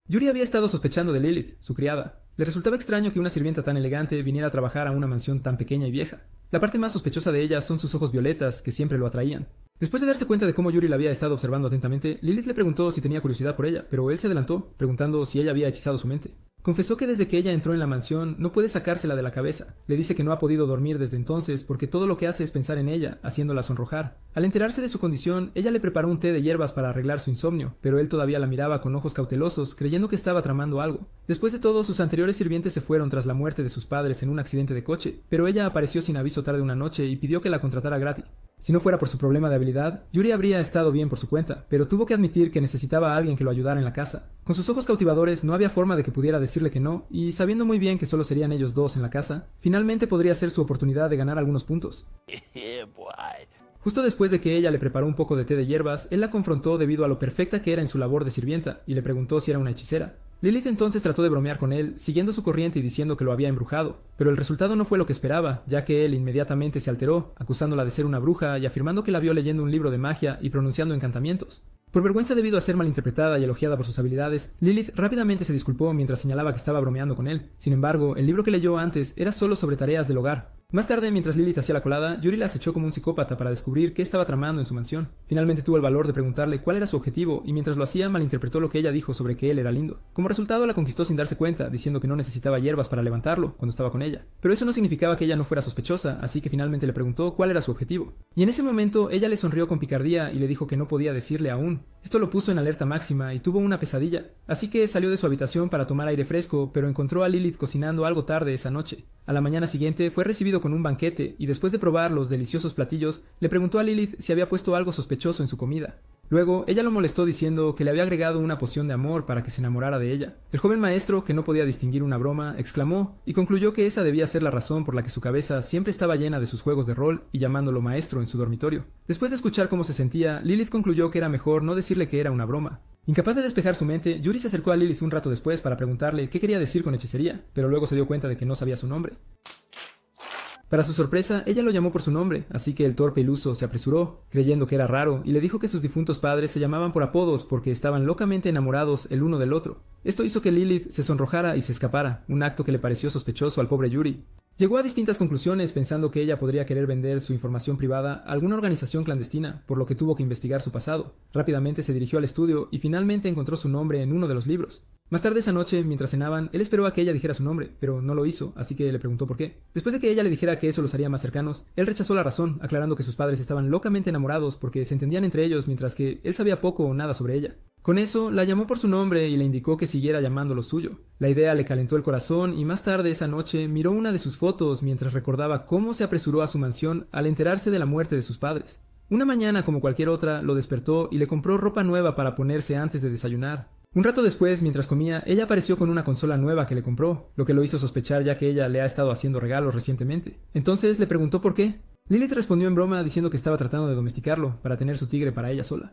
Yuri había estado sospechando de Lilith, su criada. Le resultaba extraño que una sirvienta tan elegante viniera a trabajar a una mansión tan pequeña y vieja. La parte más sospechosa de ella son sus ojos violetas, que siempre lo atraían. Después de darse cuenta de cómo Yuri la había estado observando atentamente, Lilith le preguntó si tenía curiosidad por ella, pero él se adelantó, preguntando si ella había hechizado su mente. Confesó que desde que ella entró en la mansión no puede sacársela de la cabeza. Le dice que no ha podido dormir desde entonces porque todo lo que hace es pensar en ella, haciéndola sonrojar. Al enterarse de su condición, ella le preparó un té de hierbas para arreglar su insomnio, pero él todavía la miraba con ojos cautelosos, creyendo que estaba tramando algo. Después de todo, sus anteriores sirvientes se fueron tras la muerte de sus padres en un accidente de coche, pero ella apareció sin aviso tarde una noche y pidió que la contratara gratis. Si no fuera por su problema de habilidad, Yuri habría estado bien por su cuenta, pero tuvo que admitir que necesitaba a alguien que lo ayudara en la casa. Con sus ojos cautivadores no había forma de que pudiera decirle que no, y sabiendo muy bien que solo serían ellos dos en la casa, finalmente podría ser su oportunidad de ganar algunos puntos. Justo después de que ella le preparó un poco de té de hierbas, él la confrontó debido a lo perfecta que era en su labor de sirvienta, y le preguntó si era una hechicera. Lilith entonces trató de bromear con él, siguiendo su corriente y diciendo que lo había embrujado, pero el resultado no fue lo que esperaba, ya que él inmediatamente se alteró, acusándola de ser una bruja y afirmando que la vio leyendo un libro de magia y pronunciando encantamientos. Por vergüenza debido a ser malinterpretada y elogiada por sus habilidades, Lilith rápidamente se disculpó mientras señalaba que estaba bromeando con él. Sin embargo, el libro que leyó antes era solo sobre tareas del hogar. Más tarde, mientras Lilith hacía la colada, Yuri la acechó como un psicópata para descubrir qué estaba tramando en su mansión. Finalmente tuvo el valor de preguntarle cuál era su objetivo, y mientras lo hacía malinterpretó lo que ella dijo sobre que él era lindo. Como resultado, la conquistó sin darse cuenta, diciendo que no necesitaba hierbas para levantarlo cuando estaba con ella. Pero eso no significaba que ella no fuera sospechosa, así que finalmente le preguntó cuál era su objetivo. Y en ese momento, ella le sonrió con picardía y le dijo que no podía decirle aún. Esto lo puso en alerta máxima y tuvo una pesadilla, así que salió de su habitación para tomar aire fresco, pero encontró a Lilith cocinando algo tarde esa noche. A la mañana siguiente fue recibido con un banquete y después de probar los deliciosos platillos, le preguntó a Lilith si había puesto algo sospechoso en su comida. Luego, ella lo molestó diciendo que le había agregado una poción de amor para que se enamorara de ella. El joven maestro, que no podía distinguir una broma, exclamó y concluyó que esa debía ser la razón por la que su cabeza siempre estaba llena de sus juegos de rol y llamándolo maestro en su dormitorio. Después de escuchar cómo se sentía, Lilith concluyó que era mejor no decirle que era una broma. Incapaz de despejar su mente, Yuri se acercó a Lilith un rato después para preguntarle qué quería decir con hechicería, pero luego se dio cuenta de que no sabía su nombre. Para su sorpresa, ella lo llamó por su nombre, así que el torpe iluso se apresuró, creyendo que era raro, y le dijo que sus difuntos padres se llamaban por apodos porque estaban locamente enamorados el uno del otro. Esto hizo que Lilith se sonrojara y se escapara, un acto que le pareció sospechoso al pobre Yuri. Llegó a distintas conclusiones pensando que ella podría querer vender su información privada a alguna organización clandestina, por lo que tuvo que investigar su pasado. Rápidamente se dirigió al estudio y finalmente encontró su nombre en uno de los libros. Más tarde esa noche, mientras cenaban, él esperó a que ella dijera su nombre, pero no lo hizo, así que le preguntó por qué. Después de que ella le dijera que eso los haría más cercanos, él rechazó la razón, aclarando que sus padres estaban locamente enamorados porque se entendían entre ellos mientras que él sabía poco o nada sobre ella. Con eso, la llamó por su nombre y le indicó que siguiera llamándolo suyo. La idea le calentó el corazón y más tarde esa noche miró una de sus fotos mientras recordaba cómo se apresuró a su mansión al enterarse de la muerte de sus padres. Una mañana, como cualquier otra, lo despertó y le compró ropa nueva para ponerse antes de desayunar. Un rato después, mientras comía, ella apareció con una consola nueva que le compró, lo que lo hizo sospechar ya que ella le ha estado haciendo regalos recientemente. Entonces le preguntó por qué. Lilith respondió en broma diciendo que estaba tratando de domesticarlo para tener su tigre para ella sola.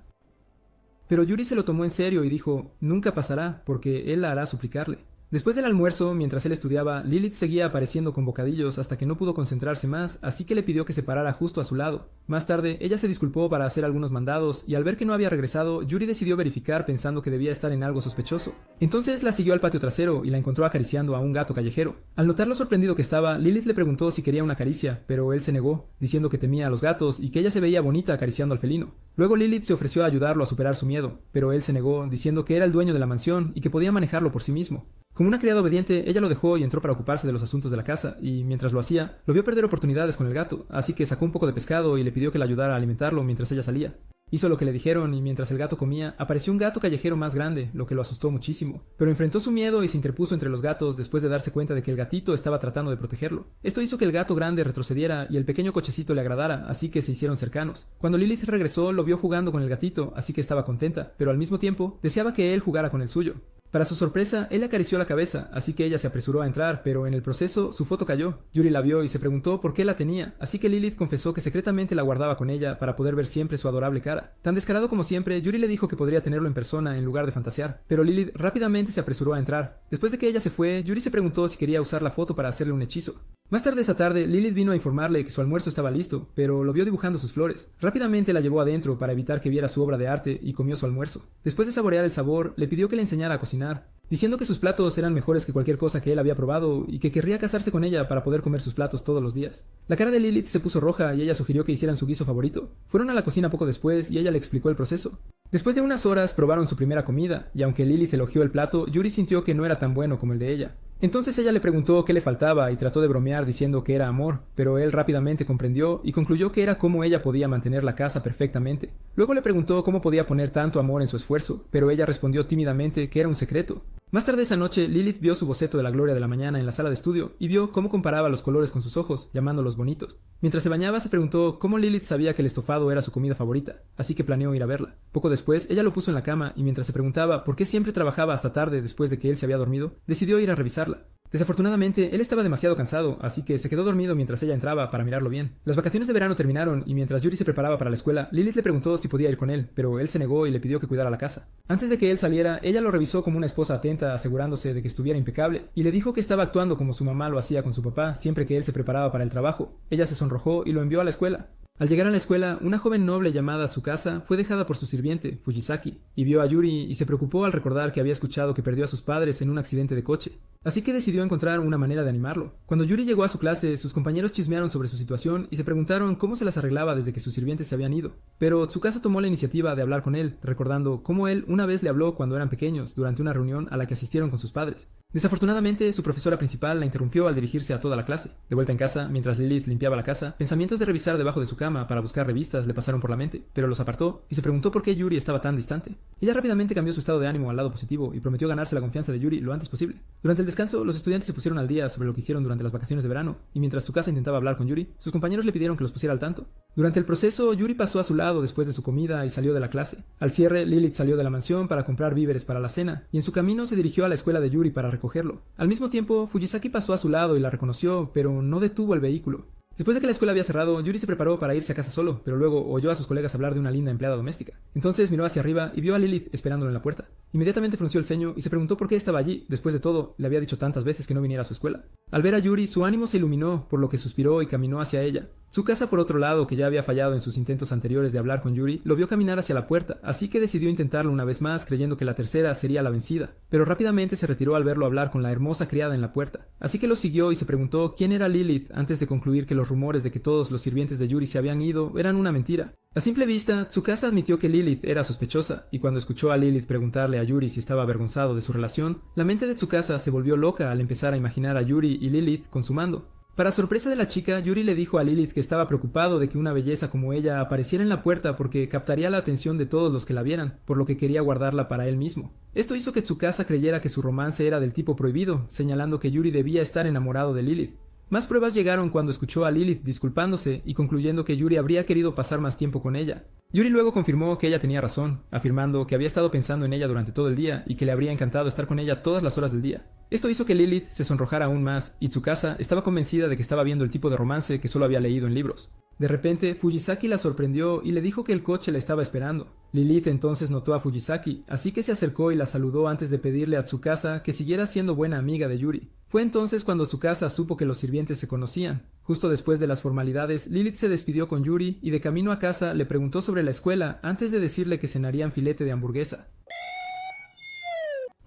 Pero Yuri se lo tomó en serio y dijo, nunca pasará, porque él la hará suplicarle. Después del almuerzo, mientras él estudiaba, Lilith seguía apareciendo con bocadillos hasta que no pudo concentrarse más, así que le pidió que se parara justo a su lado. Más tarde, ella se disculpó para hacer algunos mandados, y al ver que no había regresado, Yuri decidió verificar pensando que debía estar en algo sospechoso. Entonces la siguió al patio trasero y la encontró acariciando a un gato callejero. Al notar lo sorprendido que estaba, Lilith le preguntó si quería una caricia, pero él se negó, diciendo que temía a los gatos y que ella se veía bonita acariciando al felino. Luego Lilith se ofreció a ayudarlo a superar su miedo, pero él se negó, diciendo que era el dueño de la mansión y que podía manejarlo por sí mismo. Como una criada obediente, ella lo dejó y entró para ocuparse de los asuntos de la casa, y mientras lo hacía, lo vio perder oportunidades con el gato, así que sacó un poco de pescado y le pidió que la ayudara a alimentarlo mientras ella salía. Hizo lo que le dijeron y mientras el gato comía, apareció un gato callejero más grande, lo que lo asustó muchísimo. Pero enfrentó su miedo y se interpuso entre los gatos después de darse cuenta de que el gatito estaba tratando de protegerlo. Esto hizo que el gato grande retrocediera y el pequeño cochecito le agradara, así que se hicieron cercanos. Cuando Lilith regresó, lo vio jugando con el gatito, así que estaba contenta, pero al mismo tiempo deseaba que él jugara con el suyo. Para su sorpresa, él le acarició la cabeza, así que ella se apresuró a entrar, pero en el proceso su foto cayó. Yuri la vio y se preguntó por qué la tenía, así que Lilith confesó que secretamente la guardaba con ella para poder ver siempre su adorable cara. Tan descarado como siempre, Yuri le dijo que podría tenerlo en persona en lugar de fantasear, pero Lilith rápidamente se apresuró a entrar. Después de que ella se fue, Yuri se preguntó si quería usar la foto para hacerle un hechizo. Más tarde esa tarde, Lilith vino a informarle que su almuerzo estaba listo, pero lo vio dibujando sus flores. Rápidamente la llevó adentro para evitar que viera su obra de arte y comió su almuerzo. Después de saborear el sabor, le pidió que le enseñara a cocinar. diciendo que sus platos eran mejores que cualquier cosa que él había probado y que querría casarse con ella para poder comer sus platos todos los días. La cara de Lilith se puso roja y ella sugirió que hicieran su guiso favorito. Fueron a la cocina poco después y ella le explicó el proceso. Después de unas horas probaron su primera comida, y aunque Lilith elogió el plato, Yuri sintió que no era tan bueno como el de ella. Entonces ella le preguntó qué le faltaba y trató de bromear diciendo que era amor, pero él rápidamente comprendió y concluyó que era cómo ella podía mantener la casa perfectamente. Luego le preguntó cómo podía poner tanto amor en su esfuerzo, pero ella respondió tímidamente que era un secreto. Más tarde esa noche, Lilith vio su boceto de la gloria de la mañana en la sala de estudio y vio cómo comparaba los colores con sus ojos, llamándolos bonitos. Mientras se bañaba, se preguntó cómo Lilith sabía que el estofado era su comida favorita, así que planeó ir a verla. Poco después, ella lo puso en la cama y mientras se preguntaba por qué siempre trabajaba hasta tarde después de que él se había dormido, decidió ir a revisarla. Desafortunadamente, él estaba demasiado cansado, así que se quedó dormido mientras ella entraba para mirarlo bien. Las vacaciones de verano terminaron y mientras Yuri se preparaba para la escuela, Lilith le preguntó si podía ir con él, pero él se negó y le pidió que cuidara la casa. Antes de que él saliera, ella lo revisó como una esposa atenta, asegurándose de que estuviera impecable, y le dijo que estaba actuando como su mamá lo hacía con su papá siempre que él se preparaba para el trabajo. Ella se sonrojó y lo envió a la escuela. Al llegar a la escuela, una joven noble llamada Tsukasa fue dejada por su sirviente, Fujisaki, y vio a Yuri y se preocupó al recordar que había escuchado que perdió a sus padres en un accidente de coche. Así que decidió encontrar una manera de animarlo. Cuando Yuri llegó a su clase, sus compañeros chismearon sobre su situación y se preguntaron cómo se las arreglaba desde que sus sirvientes se habían ido. Pero Tsukasa tomó la iniciativa de hablar con él, recordando cómo él una vez le habló cuando eran pequeños, durante una reunión a la que asistieron con sus padres. Desafortunadamente, su profesora principal la interrumpió al dirigirse a toda la clase. De vuelta en casa, mientras Lilith limpiaba la casa, pensamientos de revisar debajo de su cama para buscar revistas le pasaron por la mente, pero los apartó y se preguntó por qué Yuri estaba tan distante. Ella rápidamente cambió su estado de ánimo al lado positivo y prometió ganarse la confianza de Yuri lo antes posible. Durante el descanso, los estudiantes se pusieron al día sobre lo que hicieron durante las vacaciones de verano, y mientras Tsukasa intentaba hablar con Yuri, sus compañeros le pidieron que los pusiera al tanto. Durante el proceso, Yuri pasó a su lado después de su comida y salió de la clase. Al cierre, Lilith salió de la mansión para comprar víveres para la cena, y en su camino se dirigió a la escuela de Yuri para recogerlo. Al mismo tiempo, Fujisaki pasó a su lado y la reconoció, pero no detuvo el vehículo. Después de que la escuela había cerrado, Yuri se preparó para irse a casa solo, pero luego oyó a sus colegas hablar de una linda empleada doméstica. Entonces miró hacia arriba y vio a Lilith esperándolo en la puerta. Inmediatamente frunció el ceño y se preguntó por qué estaba allí. Después de todo, le había dicho tantas veces que no viniera a su escuela. Al ver a Yuri, su ánimo se iluminó, por lo que suspiró y caminó hacia ella. Tsukasa, por otro lado, que ya había fallado en sus intentos anteriores de hablar con Yuri, lo vio caminar hacia la puerta, así que decidió intentarlo una vez más, creyendo que la tercera sería la vencida. Pero rápidamente se retiró al verlo hablar con la hermosa criada en la puerta. Así que lo siguió y se preguntó quién era Lilith antes de concluir que los rumores de que todos los sirvientes de Yuri se habían ido eran una mentira. A simple vista, Tsukasa admitió que Lilith era sospechosa, y cuando escuchó a Lilith preguntarle a Yuri si estaba avergonzado de su relación, la mente de Tsukasa se volvió loca al empezar a imaginar a Yuri y Lilith consumando. Para sorpresa de la chica, Yuri le dijo a Lilith que estaba preocupado de que una belleza como ella apareciera en la puerta porque captaría la atención de todos los que la vieran, por lo que quería guardarla para él mismo. Esto hizo que Tsukasa creyera que su romance era del tipo prohibido, señalando que Yuri debía estar enamorado de Lilith. Más pruebas llegaron cuando escuchó a Lilith disculpándose y concluyendo que Yuri habría querido pasar más tiempo con ella. Yuri luego confirmó que ella tenía razón, afirmando que había estado pensando en ella durante todo el día y que le habría encantado estar con ella todas las horas del día. Esto hizo que Lilith se sonrojara aún más, y Tsukasa estaba convencida de que estaba viendo el tipo de romance que solo había leído en libros. De repente, Fujisaki la sorprendió y le dijo que el coche la estaba esperando. Lilith entonces notó a Fujisaki, así que se acercó y la saludó antes de pedirle a Tsukasa que siguiera siendo buena amiga de Yuri. Fue entonces cuando Tsukasa supo que los sirvientes se conocían. Justo después de las formalidades, Lilith se despidió con Yuri y de camino a casa le preguntó sobre la escuela antes de decirle que cenarían filete de hamburguesa.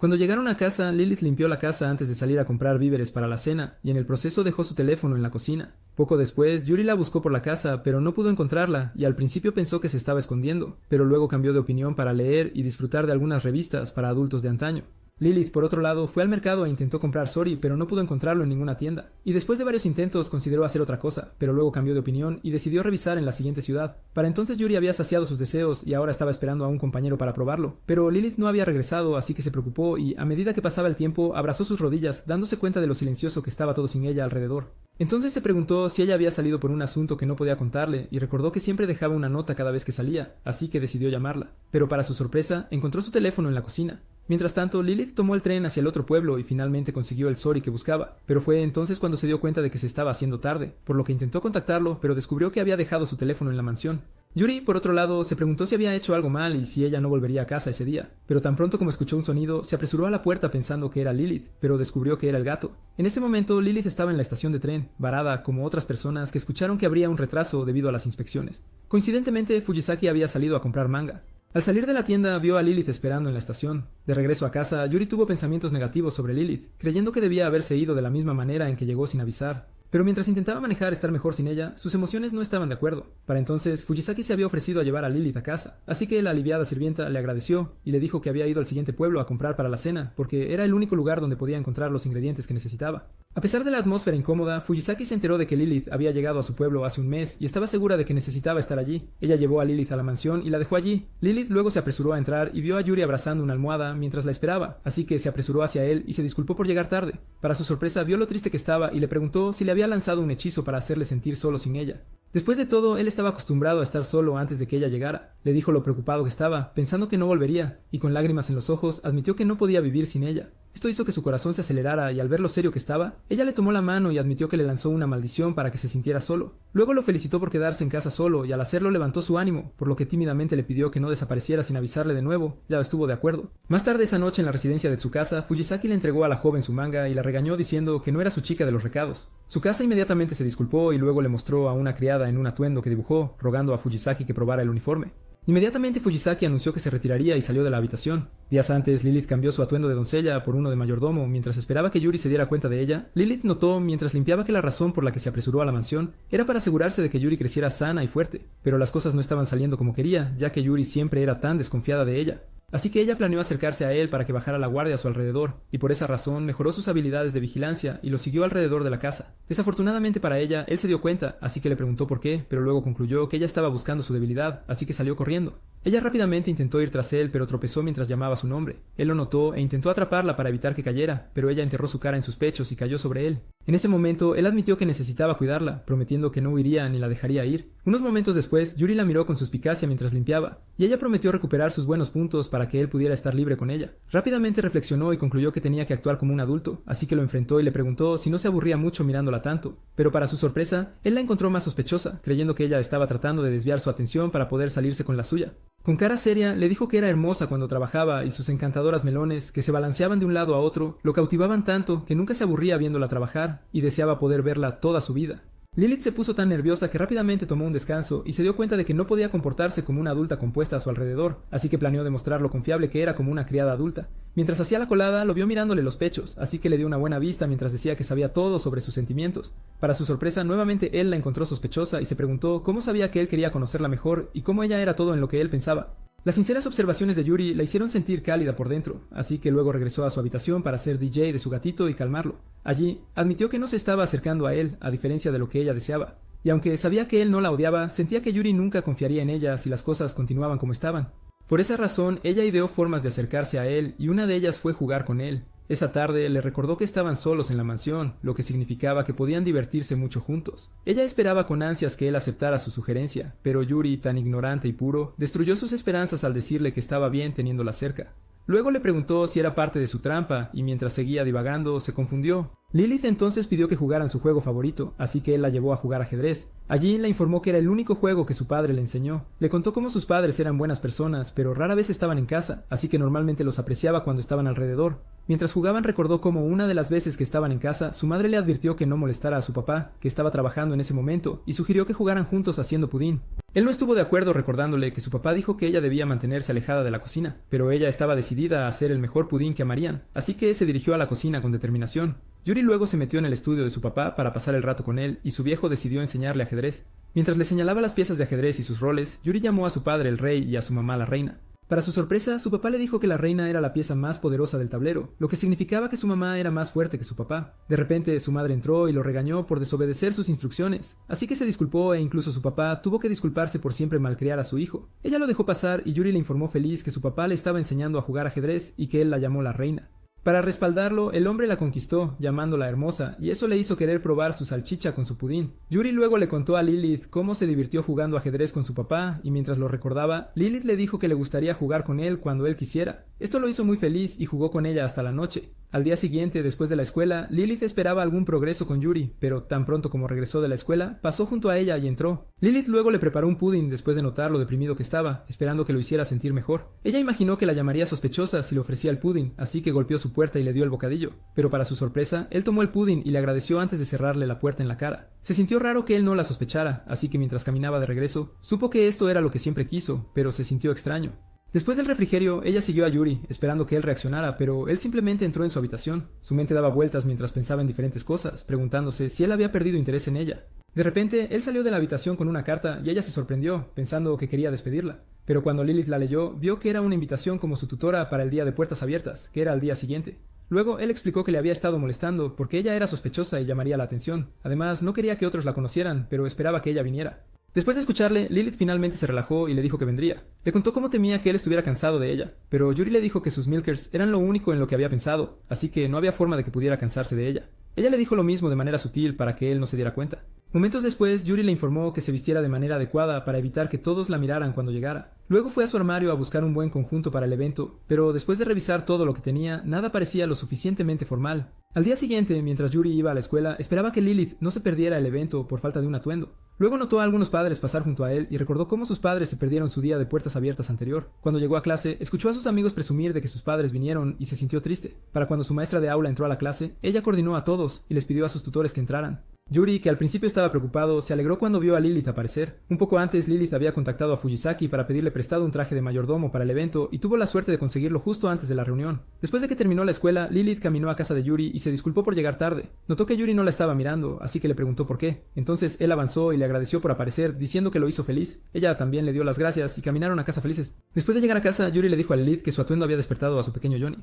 Cuando llegaron a casa, Lilith limpió la casa antes de salir a comprar víveres para la cena, y en el proceso dejó su teléfono en la cocina. Poco después, Yuri la buscó por la casa, pero no pudo encontrarla, y al principio pensó que se estaba escondiendo, pero luego cambió de opinión para leer y disfrutar de algunas revistas para adultos de antaño. Lilith, por otro lado, fue al mercado e intentó comprar Sori, pero no pudo encontrarlo en ninguna tienda. Y después de varios intentos consideró hacer otra cosa, pero luego cambió de opinión y decidió revisar en la siguiente ciudad. Para entonces Yuri había saciado sus deseos y ahora estaba esperando a un compañero para probarlo. Pero Lilith no había regresado, así que se preocupó y, a medida que pasaba el tiempo, abrazó sus rodillas, dándose cuenta de lo silencioso que estaba todo sin ella alrededor. Entonces se preguntó si ella había salido por un asunto que no podía contarle y recordó que siempre dejaba una nota cada vez que salía, así que decidió llamarla. Pero para su sorpresa, encontró su teléfono en la cocina. Mientras tanto, Lilith tomó el tren hacia el otro pueblo y finalmente consiguió el Sori que buscaba, pero fue entonces cuando se dio cuenta de que se estaba haciendo tarde, por lo que intentó contactarlo, pero descubrió que había dejado su teléfono en la mansión. Yuri, por otro lado, se preguntó si había hecho algo mal y si ella no volvería a casa ese día, pero tan pronto como escuchó un sonido, se apresuró a la puerta pensando que era Lilith, pero descubrió que era el gato. En ese momento, Lilith estaba en la estación de tren, varada como otras personas que escucharon que habría un retraso debido a las inspecciones. Coincidentemente, Fujisaki había salido a comprar manga. Al salir de la tienda vio a Lilith esperando en la estación. De regreso a casa, Yuri tuvo pensamientos negativos sobre Lilith, creyendo que debía haberse ido de la misma manera en que llegó sin avisar. Pero mientras intentaba manejar estar mejor sin ella, sus emociones no estaban de acuerdo. Para entonces, Fujisaki se había ofrecido a llevar a Lilith a casa, así que la aliviada sirvienta le agradeció y le dijo que había ido al siguiente pueblo a comprar para la cena, porque era el único lugar donde podía encontrar los ingredientes que necesitaba. A pesar de la atmósfera incómoda, Fujisaki se enteró de que Lilith había llegado a su pueblo hace un mes y estaba segura de que necesitaba estar allí. Ella llevó a Lilith a la mansión y la dejó allí. Lilith luego se apresuró a entrar y vio a Yuri abrazando una almohada mientras la esperaba, así que se apresuró hacia él y se disculpó por llegar tarde. Para su sorpresa, vio lo triste que estaba y le preguntó si le había lanzado un hechizo para hacerle sentir solo sin ella. Después de todo, él estaba acostumbrado a estar solo antes de que ella llegara. Le dijo lo preocupado que estaba, pensando que no volvería, y con lágrimas en los ojos admitió que no podía vivir sin ella. Esto hizo que su corazón se acelerara y al ver lo serio que estaba, ella le tomó la mano y admitió que le lanzó una maldición para que se sintiera solo. Luego lo felicitó por quedarse en casa solo y al hacerlo levantó su ánimo, por lo que tímidamente le pidió que no desapareciera sin avisarle de nuevo. Ya estuvo de acuerdo. Más tarde esa noche en la residencia de Tsukasa, Fujisaki le entregó a la joven su manga y la regañó diciendo que no era su chica de los recados. Tsukasa inmediatamente se disculpó y luego le mostró a una criada en un atuendo que dibujó, rogando a Fujisaki que probara el uniforme. Inmediatamente Fujisaki anunció que se retiraría y salió de la habitación. Días antes, Lilith cambió su atuendo de doncella por uno de mayordomo. Mientras esperaba que Yuri se diera cuenta de ella, Lilith notó mientras limpiaba que la razón por la que se apresuró a la mansión era para asegurarse de que Yuri creciera sana y fuerte. Pero las cosas no estaban saliendo como quería, ya que Yuri siempre era tan desconfiada de ella. Así que ella planeó acercarse a él para que bajara la guardia a su alrededor, y por esa razón mejoró sus habilidades de vigilancia y lo siguió alrededor de la casa. Desafortunadamente para ella, él se dio cuenta, así que le preguntó por qué, pero luego concluyó que ella estaba buscando su debilidad, así que salió corriendo. Ella rápidamente intentó ir tras él, pero tropezó mientras llamaba su nombre. Él lo notó e intentó atraparla para evitar que cayera, pero ella enterró su cara en sus pechos y cayó sobre él. En ese momento, él admitió que necesitaba cuidarla, prometiendo que no huiría ni la dejaría ir. Unos momentos después, Yuri la miró con suspicacia mientras limpiaba, y ella prometió recuperar sus buenos puntos para que él pudiera estar libre con ella. Rápidamente reflexionó y concluyó que tenía que actuar como un adulto, así que lo enfrentó y le preguntó si no se aburría mucho mirándola tanto. Pero para su sorpresa, él la encontró más sospechosa, creyendo que ella estaba tratando de desviar su atención para poder salirse con la suya. Con cara seria, le dijo que era hermosa cuando trabajaba y sus encantadoras melones, que se balanceaban de un lado a otro, lo cautivaban tanto que nunca se aburría viéndola trabajar y deseaba poder verla toda su vida. Lilith se puso tan nerviosa que rápidamente tomó un descanso y se dio cuenta de que no podía comportarse como una adulta compuesta a su alrededor, así que planeó demostrar lo confiable que era como una criada adulta. Mientras hacía la colada, lo vio mirándole los pechos, así que le dio una buena vista mientras decía que sabía todo sobre sus sentimientos. Para su sorpresa, nuevamente él la encontró sospechosa y se preguntó cómo sabía que él quería conocerla mejor y cómo ella era todo en lo que él pensaba. Las sinceras observaciones de Yuri la hicieron sentir cálida por dentro, así que luego regresó a su habitación para ser DJ de su gatito y calmarlo. Allí, admitió que no se estaba acercando a él, a diferencia de lo que ella deseaba. Y aunque sabía que él no la odiaba, sentía que Yuri nunca confiaría en ella si las cosas continuaban como estaban. Por esa razón, ella ideó formas de acercarse a él, y una de ellas fue jugar con él. Esa tarde le recordó que estaban solos en la mansión, lo que significaba que podían divertirse mucho juntos. Ella esperaba con ansias que él aceptara su sugerencia, pero Yuri, tan ignorante y puro, destruyó sus esperanzas al decirle que estaba bien teniéndola cerca. Luego le preguntó si era parte de su trampa, y mientras seguía divagando, se confundió. Lilith entonces pidió que jugaran su juego favorito, así que él la llevó a jugar ajedrez. Allí le informó que era el único juego que su padre le enseñó. Le contó cómo sus padres eran buenas personas, pero rara vez estaban en casa, así que normalmente los apreciaba cuando estaban alrededor. Mientras jugaban recordó cómo una de las veces que estaban en casa, su madre le advirtió que no molestara a su papá, que estaba trabajando en ese momento, y sugirió que jugaran juntos haciendo pudín. Él no estuvo de acuerdo recordándole que su papá dijo que ella debía mantenerse alejada de la cocina, pero ella estaba decidida a hacer el mejor pudín que amarían, así que se dirigió a la cocina con determinación. Yuri luego se metió en el estudio de su papá para pasar el rato con él y su viejo decidió enseñarle ajedrez. Mientras le señalaba las piezas de ajedrez y sus roles, Yuri llamó a su padre el rey y a su mamá la reina. Para su sorpresa, su papá le dijo que la reina era la pieza más poderosa del tablero, lo que significaba que su mamá era más fuerte que su papá. De repente, su madre entró y lo regañó por desobedecer sus instrucciones, así que se disculpó e incluso su papá tuvo que disculparse por siempre malcriar a su hijo. Ella lo dejó pasar y Yuri le informó feliz que su papá le estaba enseñando a jugar ajedrez y que él la llamó la reina. Para respaldarlo, el hombre la conquistó, llamándola hermosa, y eso le hizo querer probar su salchicha con su pudín. Yuri luego le contó a Lilith cómo se divirtió jugando ajedrez con su papá, y mientras lo recordaba, Lilith le dijo que le gustaría jugar con él cuando él quisiera. Esto lo hizo muy feliz y jugó con ella hasta la noche. Al día siguiente, después de la escuela, Lilith esperaba algún progreso con Yuri, pero tan pronto como regresó de la escuela, pasó junto a ella y entró. Lilith luego le preparó un pudding después de notar lo deprimido que estaba, esperando que lo hiciera sentir mejor. Ella imaginó que la llamaría sospechosa si le ofrecía el pudding, así que golpeó su puerta y le dio el bocadillo. Pero para su sorpresa, él tomó el pudding y le agradeció antes de cerrarle la puerta en la cara. Se sintió raro que él no la sospechara, así que mientras caminaba de regreso, supo que esto era lo que siempre quiso, pero se sintió extraño. Después del refrigerio, ella siguió a Yuri, esperando que él reaccionara, pero él simplemente entró en su habitación. Su mente daba vueltas mientras pensaba en diferentes cosas, preguntándose si él había perdido interés en ella. De repente, él salió de la habitación con una carta y ella se sorprendió, pensando que quería despedirla. Pero cuando Lilith la leyó, vio que era una invitación como su tutora para el día de puertas abiertas, que era al día siguiente. Luego, él explicó que le había estado molestando porque ella era sospechosa y llamaría la atención. Además, no quería que otros la conocieran, pero esperaba que ella viniera. Después de escucharle, Lilith finalmente se relajó y le dijo que vendría. Le contó cómo temía que él estuviera cansado de ella, pero Yuri le dijo que sus milkers eran lo único en lo que había pensado, así que no había forma de que pudiera cansarse de ella. Ella le dijo lo mismo de manera sutil para que él no se diera cuenta. Momentos después, Yuri le informó que se vistiera de manera adecuada para evitar que todos la miraran cuando llegara. Luego fue a su armario a buscar un buen conjunto para el evento, pero después de revisar todo lo que tenía, nada parecía lo suficientemente formal. Al día siguiente, mientras Yuri iba a la escuela, esperaba que Lilith no se perdiera el evento por falta de un atuendo. Luego notó a algunos padres pasar junto a él y recordó cómo sus padres se perdieron su día de puertas abiertas anterior. Cuando llegó a clase, escuchó a sus amigos presumir de que sus padres vinieron y se sintió triste. Para cuando su maestra de aula entró a la clase, ella coordinó a todos y les pidió a sus tutores que entraran. Yuri, que al principio estaba preocupado, se alegró cuando vio a Lilith aparecer. Un poco antes, Lilith había contactado a Fujisaki para pedirle prestado un traje de mayordomo para el evento y tuvo la suerte de conseguirlo justo antes de la reunión. Después de que terminó la escuela, Lilith caminó a casa de Yuri y se disculpó por llegar tarde. Notó que Yuri no la estaba mirando, así que le preguntó por qué. Entonces él avanzó y le agradeció por aparecer, diciendo que lo hizo feliz. Ella también le dio las gracias y caminaron a casa felices. Después de llegar a casa, Yuri le dijo a Lilith que su atuendo había despertado a su pequeño Johnny.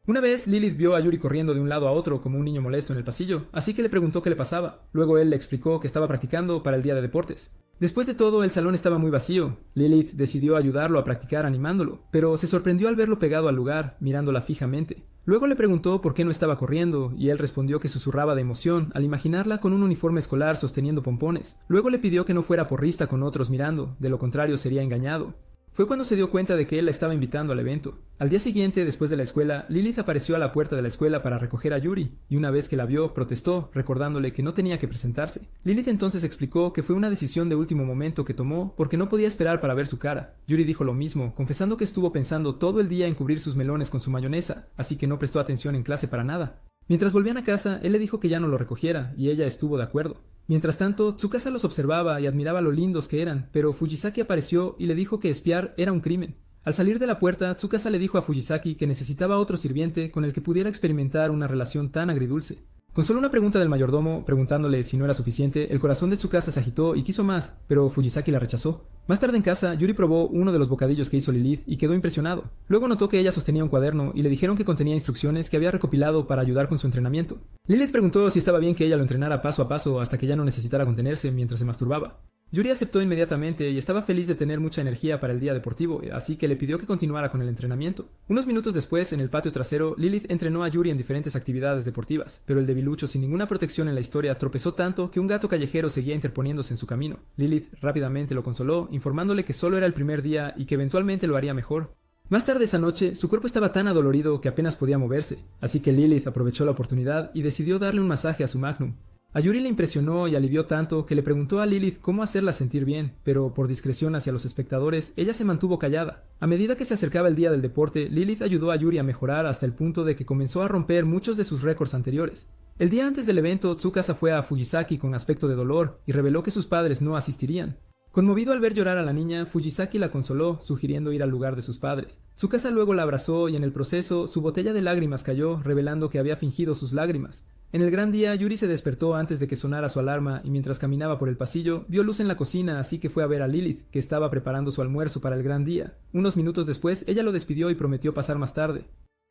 Una vez, Lilith vio a Yuri corriendo de un lado a otro como un niño molesto en el pasillo, así que le preguntó qué le pasaba. Luego él le explicó que estaba practicando para el día de deportes. Después de todo, el salón estaba muy vacío. Lilith decidió ayudarlo a practicar animándolo, pero se sorprendió al verlo pegado al lugar, mirándola fijamente. Luego le preguntó por qué no estaba corriendo, y él respondió que susurraba de emoción al imaginarla con un uniforme escolar sosteniendo pompones. Luego le pidió que no fuera porrista con otros mirando, de lo contrario sería engañado. Fue cuando se dio cuenta de que él la estaba invitando al evento. Al día siguiente, después de la escuela, Lilith apareció a la puerta de la escuela para recoger a Yuri, y una vez que la vio, protestó, recordándole que no tenía que presentarse. Lilith entonces explicó que fue una decisión de último momento que tomó porque no podía esperar para ver su cara. Yuri dijo lo mismo, confesando que estuvo pensando todo el día en cubrir sus melones con su mayonesa, así que no prestó atención en clase para nada. Mientras volvían a casa, él le dijo que ya no lo recogiera, y ella estuvo de acuerdo. Mientras tanto, Tsukasa los observaba y admiraba lo lindos que eran, pero Fujisaki apareció y le dijo que espiar era un crimen. Al salir de la puerta, Tsukasa le dijo a Fujisaki que necesitaba otro sirviente con el que pudiera experimentar una relación tan agridulce. Con solo una pregunta del mayordomo, preguntándole si no era suficiente, el corazón de Tsukasa se agitó y quiso más, pero Fujisaki la rechazó. Más tarde en casa, Yuri probó uno de los bocadillos que hizo Lilith y quedó impresionado. Luego notó que ella sostenía un cuaderno y le dijeron que contenía instrucciones que había recopilado para ayudar con su entrenamiento. Lilith preguntó si estaba bien que ella lo entrenara paso a paso hasta que ya no necesitara contenerse mientras se masturbaba. Yuri aceptó inmediatamente y estaba feliz de tener mucha energía para el día deportivo, así que le pidió que continuara con el entrenamiento. Unos minutos después, en el patio trasero, Lilith entrenó a Yuri en diferentes actividades deportivas, pero el debilucho sin ninguna protección en la historia tropezó tanto que un gato callejero seguía interponiéndose en su camino. Lilith rápidamente lo consoló, informándole que solo era el primer día y que eventualmente lo haría mejor. Más tarde esa noche, su cuerpo estaba tan adolorido que apenas podía moverse, así que Lilith aprovechó la oportunidad y decidió darle un masaje a su magnum. A Yuri le impresionó y alivió tanto que le preguntó a Lilith cómo hacerla sentir bien, pero por discreción hacia los espectadores, ella se mantuvo callada. A medida que se acercaba el día del deporte, Lilith ayudó a Yuri a mejorar hasta el punto de que comenzó a romper muchos de sus récords anteriores. El día antes del evento, Tsukasa fue a Fujisaki con aspecto de dolor y reveló que sus padres no asistirían. Conmovido al ver llorar a la niña, Fujisaki la consoló, sugiriendo ir al lugar de sus padres. Tsukasa luego la abrazó y en el proceso su botella de lágrimas cayó, revelando que había fingido sus lágrimas. En el gran día, Yuri se despertó antes de que sonara su alarma y mientras caminaba por el pasillo, vio luz en la cocina, así que fue a ver a Lilith, que estaba preparando su almuerzo para el gran día. Unos minutos después, ella lo despidió y prometió pasar más tarde.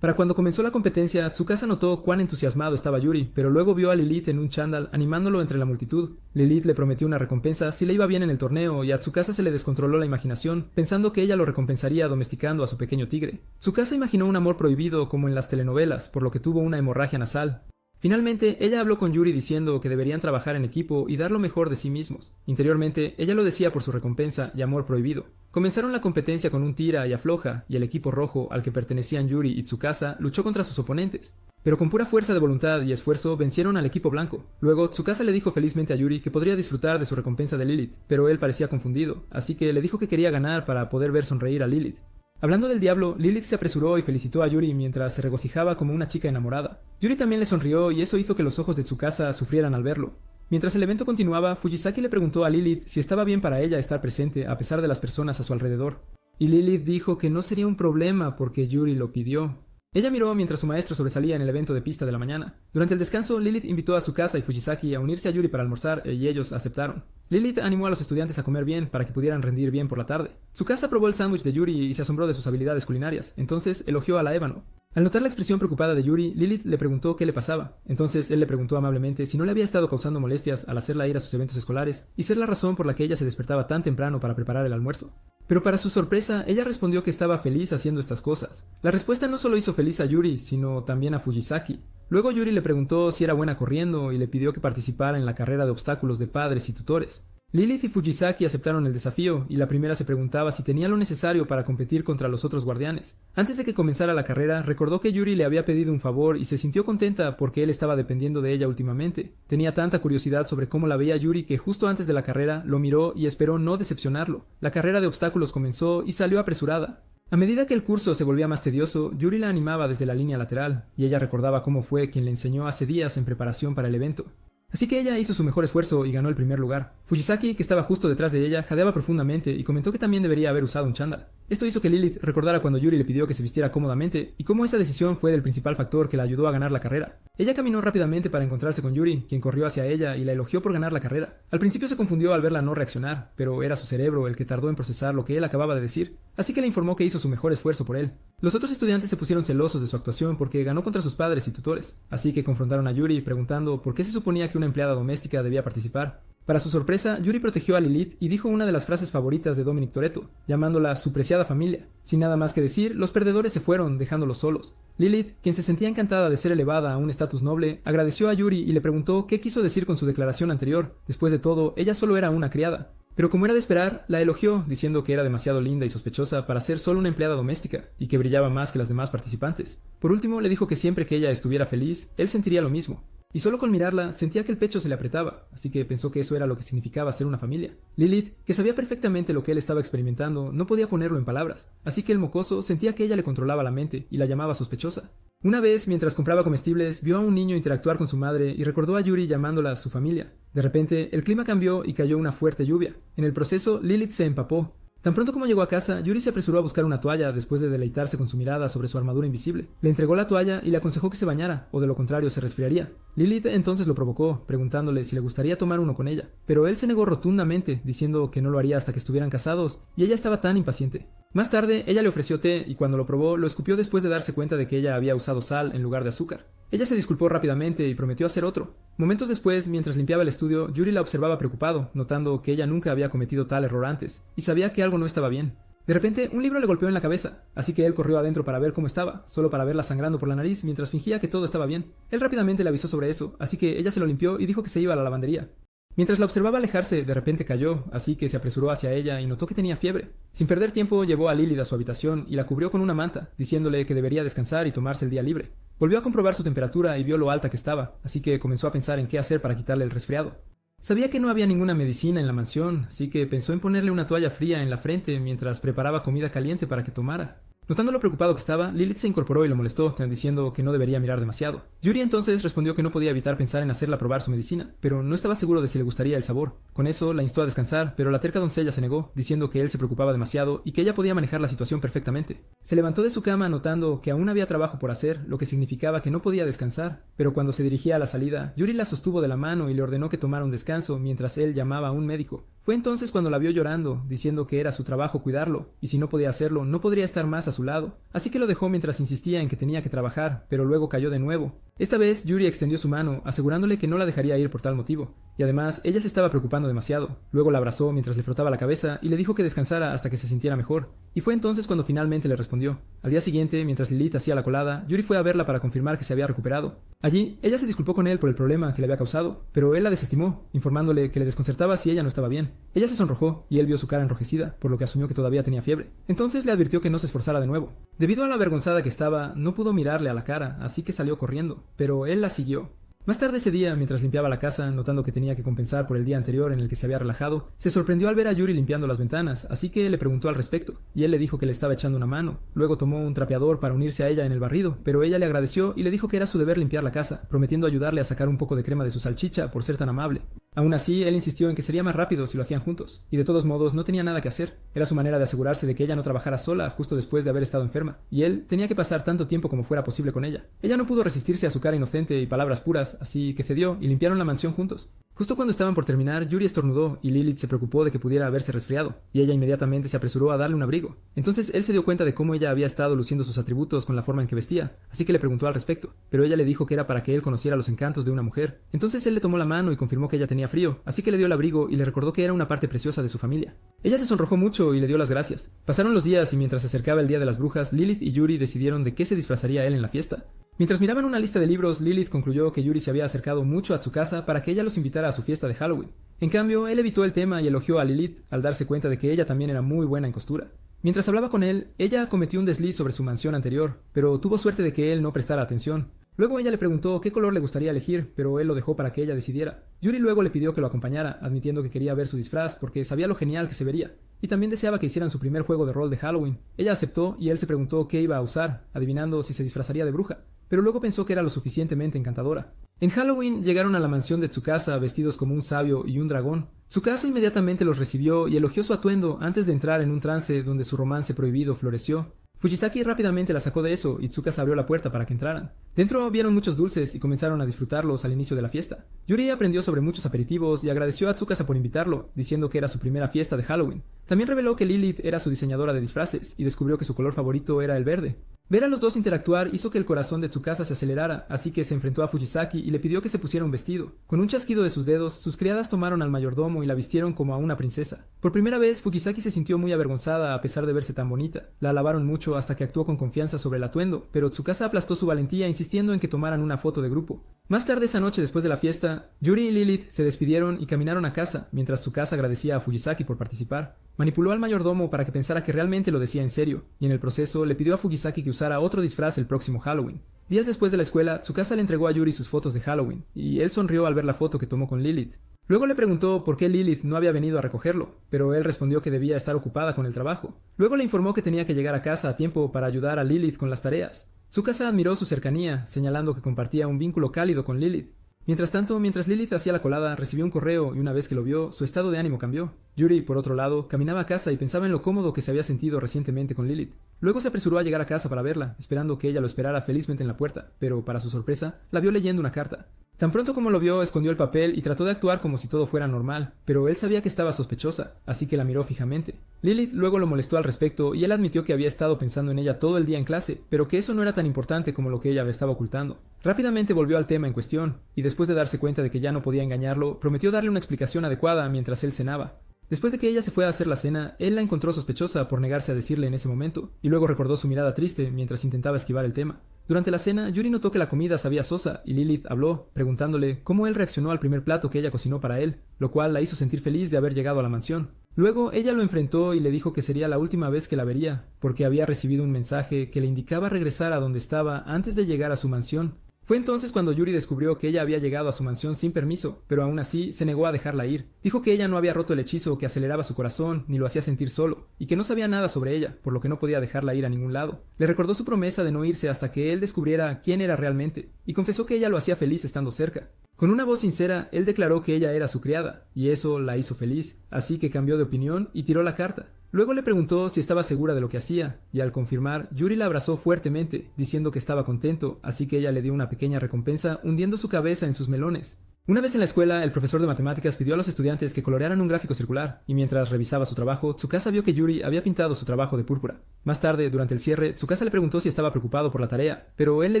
Para cuando comenzó la competencia, Tsukasa notó cuán entusiasmado estaba Yuri, pero luego vio a Lilith en un chándal animándolo entre la multitud. Lilith le prometió una recompensa si le iba bien en el torneo y a Tsukasa se le descontroló la imaginación, pensando que ella lo recompensaría domesticando a su pequeño tigre. Tsukasa imaginó un amor prohibido como en las telenovelas, por lo que tuvo una hemorragia nasal. Finalmente, ella habló con Yuri diciendo que deberían trabajar en equipo y dar lo mejor de sí mismos. Interiormente, ella lo decía por su recompensa y amor prohibido. Comenzaron la competencia con un tira y afloja, y el equipo rojo, al que pertenecían Yuri y Tsukasa, luchó contra sus oponentes. Pero con pura fuerza de voluntad y esfuerzo vencieron al equipo blanco. Luego, Tsukasa le dijo felizmente a Yuri que podría disfrutar de su recompensa de Lilith, pero él parecía confundido, así que le dijo que quería ganar para poder ver sonreír a Lilith. Hablando del diablo, Lilith se apresuró y felicitó a Yuri mientras se regocijaba como una chica enamorada. Yuri también le sonrió y eso hizo que los ojos de Tsukasa sufrieran al verlo. Mientras el evento continuaba, Fujisaki le preguntó a Lilith si estaba bien para ella estar presente a pesar de las personas a su alrededor. y Lilith dijo que no sería un problema porque Yuri lo pidió. Ella miró mientras su maestro sobresalía en el evento de pista de la mañana. Durante el descanso, Lilith invitó a Tsukasa y Fujisaki a unirse a Yuri para almorzar y ellos aceptaron. Lilith animó a los estudiantes a comer bien para que pudieran rendir bien por la tarde. Tsukasa probó el sándwich de Yuri y se asombró de sus habilidades culinarias, entonces elogió a la ébano. Al notar la expresión preocupada de Yuri, Lilith le preguntó qué le pasaba. Entonces él le preguntó amablemente si no le había estado causando molestias al hacerla ir a sus eventos escolares y ser la razón por la que ella se despertaba tan temprano para preparar el almuerzo. Pero para su sorpresa, ella respondió que estaba feliz haciendo estas cosas. La respuesta no solo hizo feliz a Yuri, sino también a Fujisaki. Luego Yuri le preguntó si era buena corriendo y le pidió que participara en la carrera de obstáculos de padres y tutores. Lilith y Fujisaki aceptaron el desafío y la primera se preguntaba si tenía lo necesario para competir contra los otros guardianes. Antes de que comenzara la carrera, recordó que Yuri le había pedido un favor y se sintió contenta porque él estaba dependiendo de ella últimamente. Tenía tanta curiosidad sobre cómo la veía Yuri que justo antes de la carrera lo miró y esperó no decepcionarlo. La carrera de obstáculos comenzó y salió apresurada. A medida que el curso se volvía más tedioso, Yuri la animaba desde la línea lateral, y ella recordaba cómo fue quien le enseñó hace días en preparación para el evento. Así que ella hizo su mejor esfuerzo y ganó el primer lugar. Fujisaki, que estaba justo detrás de ella, jadeaba profundamente y comentó que también debería haber usado un chándal. Esto hizo que Lilith recordara cuando Yuri le pidió que se vistiera cómodamente y cómo esa decisión fue el principal factor que la ayudó a ganar la carrera. Ella caminó rápidamente para encontrarse con Yuri, quien corrió hacia ella y la elogió por ganar la carrera. Al principio se confundió al verla no reaccionar, pero era su cerebro el que tardó en procesar lo que él acababa de decir, así que le informó que hizo su mejor esfuerzo por él. Los otros estudiantes se pusieron celosos de su actuación porque ganó contra sus padres y tutores, así que confrontaron a Yuri preguntando por qué se suponía que una empleada doméstica debía participar. Para su sorpresa, Yuri protegió a Lilith y dijo una de las frases favoritas de Dominic Toretto, llamándola su preciada familia. Sin nada más que decir, los perdedores se fueron, dejándolos solos. Lilith, quien se sentía encantada de ser elevada a un estatus noble, agradeció a Yuri y le preguntó qué quiso decir con su declaración anterior. Después de todo, ella solo era una criada. Pero como era de esperar, la elogió, diciendo que era demasiado linda y sospechosa para ser solo una empleada doméstica, y que brillaba más que las demás participantes. Por último, le dijo que siempre que ella estuviera feliz, él sentiría lo mismo. Y solo con mirarla, sentía que el pecho se le apretaba, así que pensó que eso era lo que significaba ser una familia. Lilith, que sabía perfectamente lo que él estaba experimentando, no podía ponerlo en palabras, así que el mocoso sentía que ella le controlaba la mente y la llamaba sospechosa. Una vez, mientras compraba comestibles, vio a un niño interactuar con su madre y recordó a Yuri llamándola su familia. De repente, el clima cambió y cayó una fuerte lluvia. En el proceso, Lilith se empapó. Tan pronto como llegó a casa, Yuri se apresuró a buscar una toalla después de deleitarse con su mirada sobre su armadura invisible. Le entregó la toalla y le aconsejó que se bañara, o de lo contrario se resfriaría. Lilith entonces lo provocó, preguntándole si le gustaría tomar uno con ella, pero él se negó rotundamente, diciendo que no lo haría hasta que estuvieran casados, y ella estaba tan impaciente. Más tarde, ella le ofreció té y cuando lo probó, lo escupió después de darse cuenta de que ella había usado sal en lugar de azúcar. Ella se disculpó rápidamente y prometió hacer otro. Momentos después, mientras limpiaba el estudio, Yuri la observaba preocupado, notando que ella nunca había cometido tal error antes, y sabía que algo no estaba bien. De repente, un libro le golpeó en la cabeza, así que él corrió adentro para ver cómo estaba, solo para verla sangrando por la nariz mientras fingía que todo estaba bien. Él rápidamente le avisó sobre eso, así que ella se lo limpió y dijo que se iba a la lavandería. Mientras la observaba alejarse, de repente cayó, así que se apresuró hacia ella y notó que tenía fiebre. Sin perder tiempo, llevó a Lilith a su habitación y la cubrió con una manta, diciéndole que debería descansar y tomarse el día libre. Volvió a comprobar su temperatura y vio lo alta que estaba, así que comenzó a pensar en qué hacer para quitarle el resfriado. Sabía que no había ninguna medicina en la mansión, así que pensó en ponerle una toalla fría en la frente mientras preparaba comida caliente para que tomara. Notando lo preocupado que estaba, Lilith se incorporó y lo molestó, diciendo que no debería mirar demasiado. Yuri entonces respondió que no podía evitar pensar en hacerla probar su medicina, pero no estaba seguro de si le gustaría el sabor. Con eso la instó a descansar, pero la terca doncella se negó, diciendo que él se preocupaba demasiado y que ella podía manejar la situación perfectamente. Se levantó de su cama notando que aún había trabajo por hacer, lo que significaba que no podía descansar, pero cuando se dirigía a la salida, Yuri la sostuvo de la mano y le ordenó que tomara un descanso mientras él llamaba a un médico. Fue entonces cuando la vio llorando, diciendo que era su trabajo cuidarlo, y si no podía hacerlo, no podría estar más a su lado. Así que lo dejó mientras insistía en que tenía que trabajar, pero luego cayó de nuevo. Esta vez, Yuri extendió su mano, asegurándole que no la dejaría ir por tal motivo. Y además, ella se estaba preocupando demasiado. Luego la abrazó mientras le frotaba la cabeza y le dijo que descansara hasta que se sintiera mejor. Y fue entonces cuando finalmente le respondió. Al día siguiente, mientras Lilith hacía la colada, Yuri fue a verla para confirmar que se había recuperado. Allí, ella se disculpó con él por el problema que le había causado, pero él la desestimó, informándole que le desconcertaba si ella no estaba bien. Ella se sonrojó y él vio su cara enrojecida, por lo que asumió que todavía tenía fiebre. Entonces le advirtió que no se esforzara de nuevo. Debido a lo avergonzada que estaba, no pudo mirarle a la cara, así que salió corriendo, pero él la siguió. Más tarde ese día, mientras limpiaba la casa, notando que tenía que compensar por el día anterior en el que se había relajado, se sorprendió al ver a Yuri limpiando las ventanas, así que le preguntó al respecto, y él le dijo que le estaba echando una mano. Luego tomó un trapeador para unirse a ella en el barrido, pero ella le agradeció y le dijo que era su deber limpiar la casa, prometiendo ayudarle a sacar un poco de crema de su salchicha por ser tan amable. Aún así, él insistió en que sería más rápido si lo hacían juntos, y de todos modos no tenía nada que hacer. Era su manera de asegurarse de que ella no trabajara sola justo después de haber estado enferma, y él tenía que pasar tanto tiempo como fuera posible con ella. Ella no pudo resistirse a su cara inocente y palabras puras, así que cedió y limpiaron la mansión juntos. Justo cuando estaban por terminar, Yuri estornudó y Lilith se preocupó de que pudiera haberse resfriado, y ella inmediatamente se apresuró a darle un abrigo. Entonces él se dio cuenta de cómo ella había estado luciendo sus atributos con la forma en que vestía, así que le preguntó al respecto, pero ella le dijo que era para que él conociera los encantos de una mujer. Entonces él le tomó la mano y confirmó que ella tenía frío, así que le dio el abrigo y le recordó que era una parte preciosa de su familia. Ella se sonrojó mucho y le dio las gracias. Pasaron los días y mientras se acercaba el día de las brujas, Lilith y Yuri decidieron de qué se disfrazaría él en la fiesta. Mientras miraban una lista de libros, Lilith concluyó que Yuri se había acercado mucho a Tsukasa para que ella los invitara a su fiesta de Halloween. En cambio, él evitó el tema y elogió a Lilith al darse cuenta de que ella también era muy buena en costura. Mientras hablaba con él, ella cometió un desliz sobre su mansión anterior, pero tuvo suerte de que él no prestara atención. Luego ella le preguntó qué color le gustaría elegir, pero él lo dejó para que ella decidiera. Yuri luego le pidió que lo acompañara, admitiendo que quería ver su disfraz porque sabía lo genial que se vería, y también deseaba que hicieran su primer juego de rol de Halloween. Ella aceptó y él se preguntó qué iba a usar, adivinando si se disfrazaría de bruja, pero luego pensó que era lo suficientemente encantadora. En Halloween llegaron a la mansión de Tsukasa vestidos como un sabio y un dragón. Tsukasa inmediatamente los recibió y elogió su atuendo antes de entrar en un trance donde su romance prohibido floreció. Fujisaki rápidamente la sacó de eso y Tsukasa abrió la puerta para que entraran. Dentro vieron muchos dulces y comenzaron a disfrutarlos al inicio de la fiesta. Yuri aprendió sobre muchos aperitivos y agradeció a Tsukasa por invitarlo, diciendo que era su primera fiesta de Halloween. También reveló que Lilith era su diseñadora de disfraces y descubrió que su color favorito era el verde. Ver a los dos interactuar hizo que el corazón de Tsukasa se acelerara, así que se enfrentó a Fujisaki y le pidió que se pusiera un vestido. Con un chasquido de sus dedos, sus criadas tomaron al mayordomo y la vistieron como a una princesa. Por primera vez, Fujisaki se sintió muy avergonzada a pesar de verse tan bonita. La alabaron mucho hasta que actuó con confianza sobre el atuendo, pero Tsukasa aplastó su valentía insistiendo en que tomaran una foto de grupo. Más tarde esa noche, después de la fiesta, Yuri y Lilith se despidieron y caminaron a casa, mientras Tsukasa agradecía a Fujisaki por participar. Manipuló al mayordomo para que pensara que realmente lo decía en serio, y en el proceso le pidió a Fujisaki que usara otro disfraz el próximo Halloween. Días después de la escuela, Tsukasa le entregó a Yuri sus fotos de Halloween, y él sonrió al ver la foto que tomó con Lilith. Luego le preguntó por qué Lilith no había venido a recogerlo, pero él respondió que debía estar ocupada con el trabajo. Luego le informó que tenía que llegar a casa a tiempo para ayudar a Lilith con las tareas. Tsukasa admiró su cercanía, señalando que compartía un vínculo cálido con Lilith. Mientras tanto, mientras Lilith hacía la colada, recibió un correo y una vez que lo vio, su estado de ánimo cambió. Yuri, por otro lado, caminaba a casa y pensaba en lo cómodo que se había sentido recientemente con Lilith. Luego se apresuró a llegar a casa para verla, esperando que ella lo esperara felizmente en la puerta, pero para su sorpresa, la vio leyendo una carta. Tan pronto como lo vio, escondió el papel y trató de actuar como si todo fuera normal, pero él sabía que estaba sospechosa, así que la miró fijamente. Lilith luego lo molestó al respecto y él admitió que había estado pensando en ella todo el día en clase, pero que eso no era tan importante como lo que ella estaba ocultando. Rápidamente volvió al tema en cuestión, y después de darse cuenta de que ya no podía engañarlo, prometió darle una explicación adecuada mientras él cenaba. Después de que ella se fue a hacer la cena, él la encontró sospechosa por negarse a decirle en ese momento, y luego recordó su mirada triste mientras intentaba esquivar el tema. Durante la cena, Yuri notó que la comida sabía sosa y Lilith habló, preguntándole cómo él reaccionó al primer plato que ella cocinó para él, lo cual la hizo sentir feliz de haber llegado a la mansión. Luego, ella lo enfrentó y le dijo que sería la última vez que la vería, porque había recibido un mensaje que le indicaba regresar a donde estaba antes de llegar a su mansión. Fue entonces cuando Yuri descubrió que ella había llegado a su mansión sin permiso, pero aún así se negó a dejarla ir. Dijo que ella no había roto el hechizo que aceleraba su corazón ni lo hacía sentir solo, y que no sabía nada sobre ella, por lo que no podía dejarla ir a ningún lado. Le recordó su promesa de no irse hasta que él descubriera quién era realmente, y confesó que ella lo hacía feliz estando cerca. Con una voz sincera, él declaró que ella era su criada, y eso la hizo feliz, así que cambió de opinión y tiró la carta. Luego le preguntó si estaba segura de lo que hacía, y al confirmar, Yuri la abrazó fuertemente, diciendo que estaba contento, así que ella le dio una pequeña recompensa hundiendo su cabeza en sus melones. Una vez en la escuela, el profesor de matemáticas pidió a los estudiantes que colorearan un gráfico circular, y mientras revisaba su trabajo, Tsukasa vio que Yuri había pintado su trabajo de púrpura. Más tarde, durante el cierre, Tsukasa le preguntó si estaba preocupado por la tarea, pero él le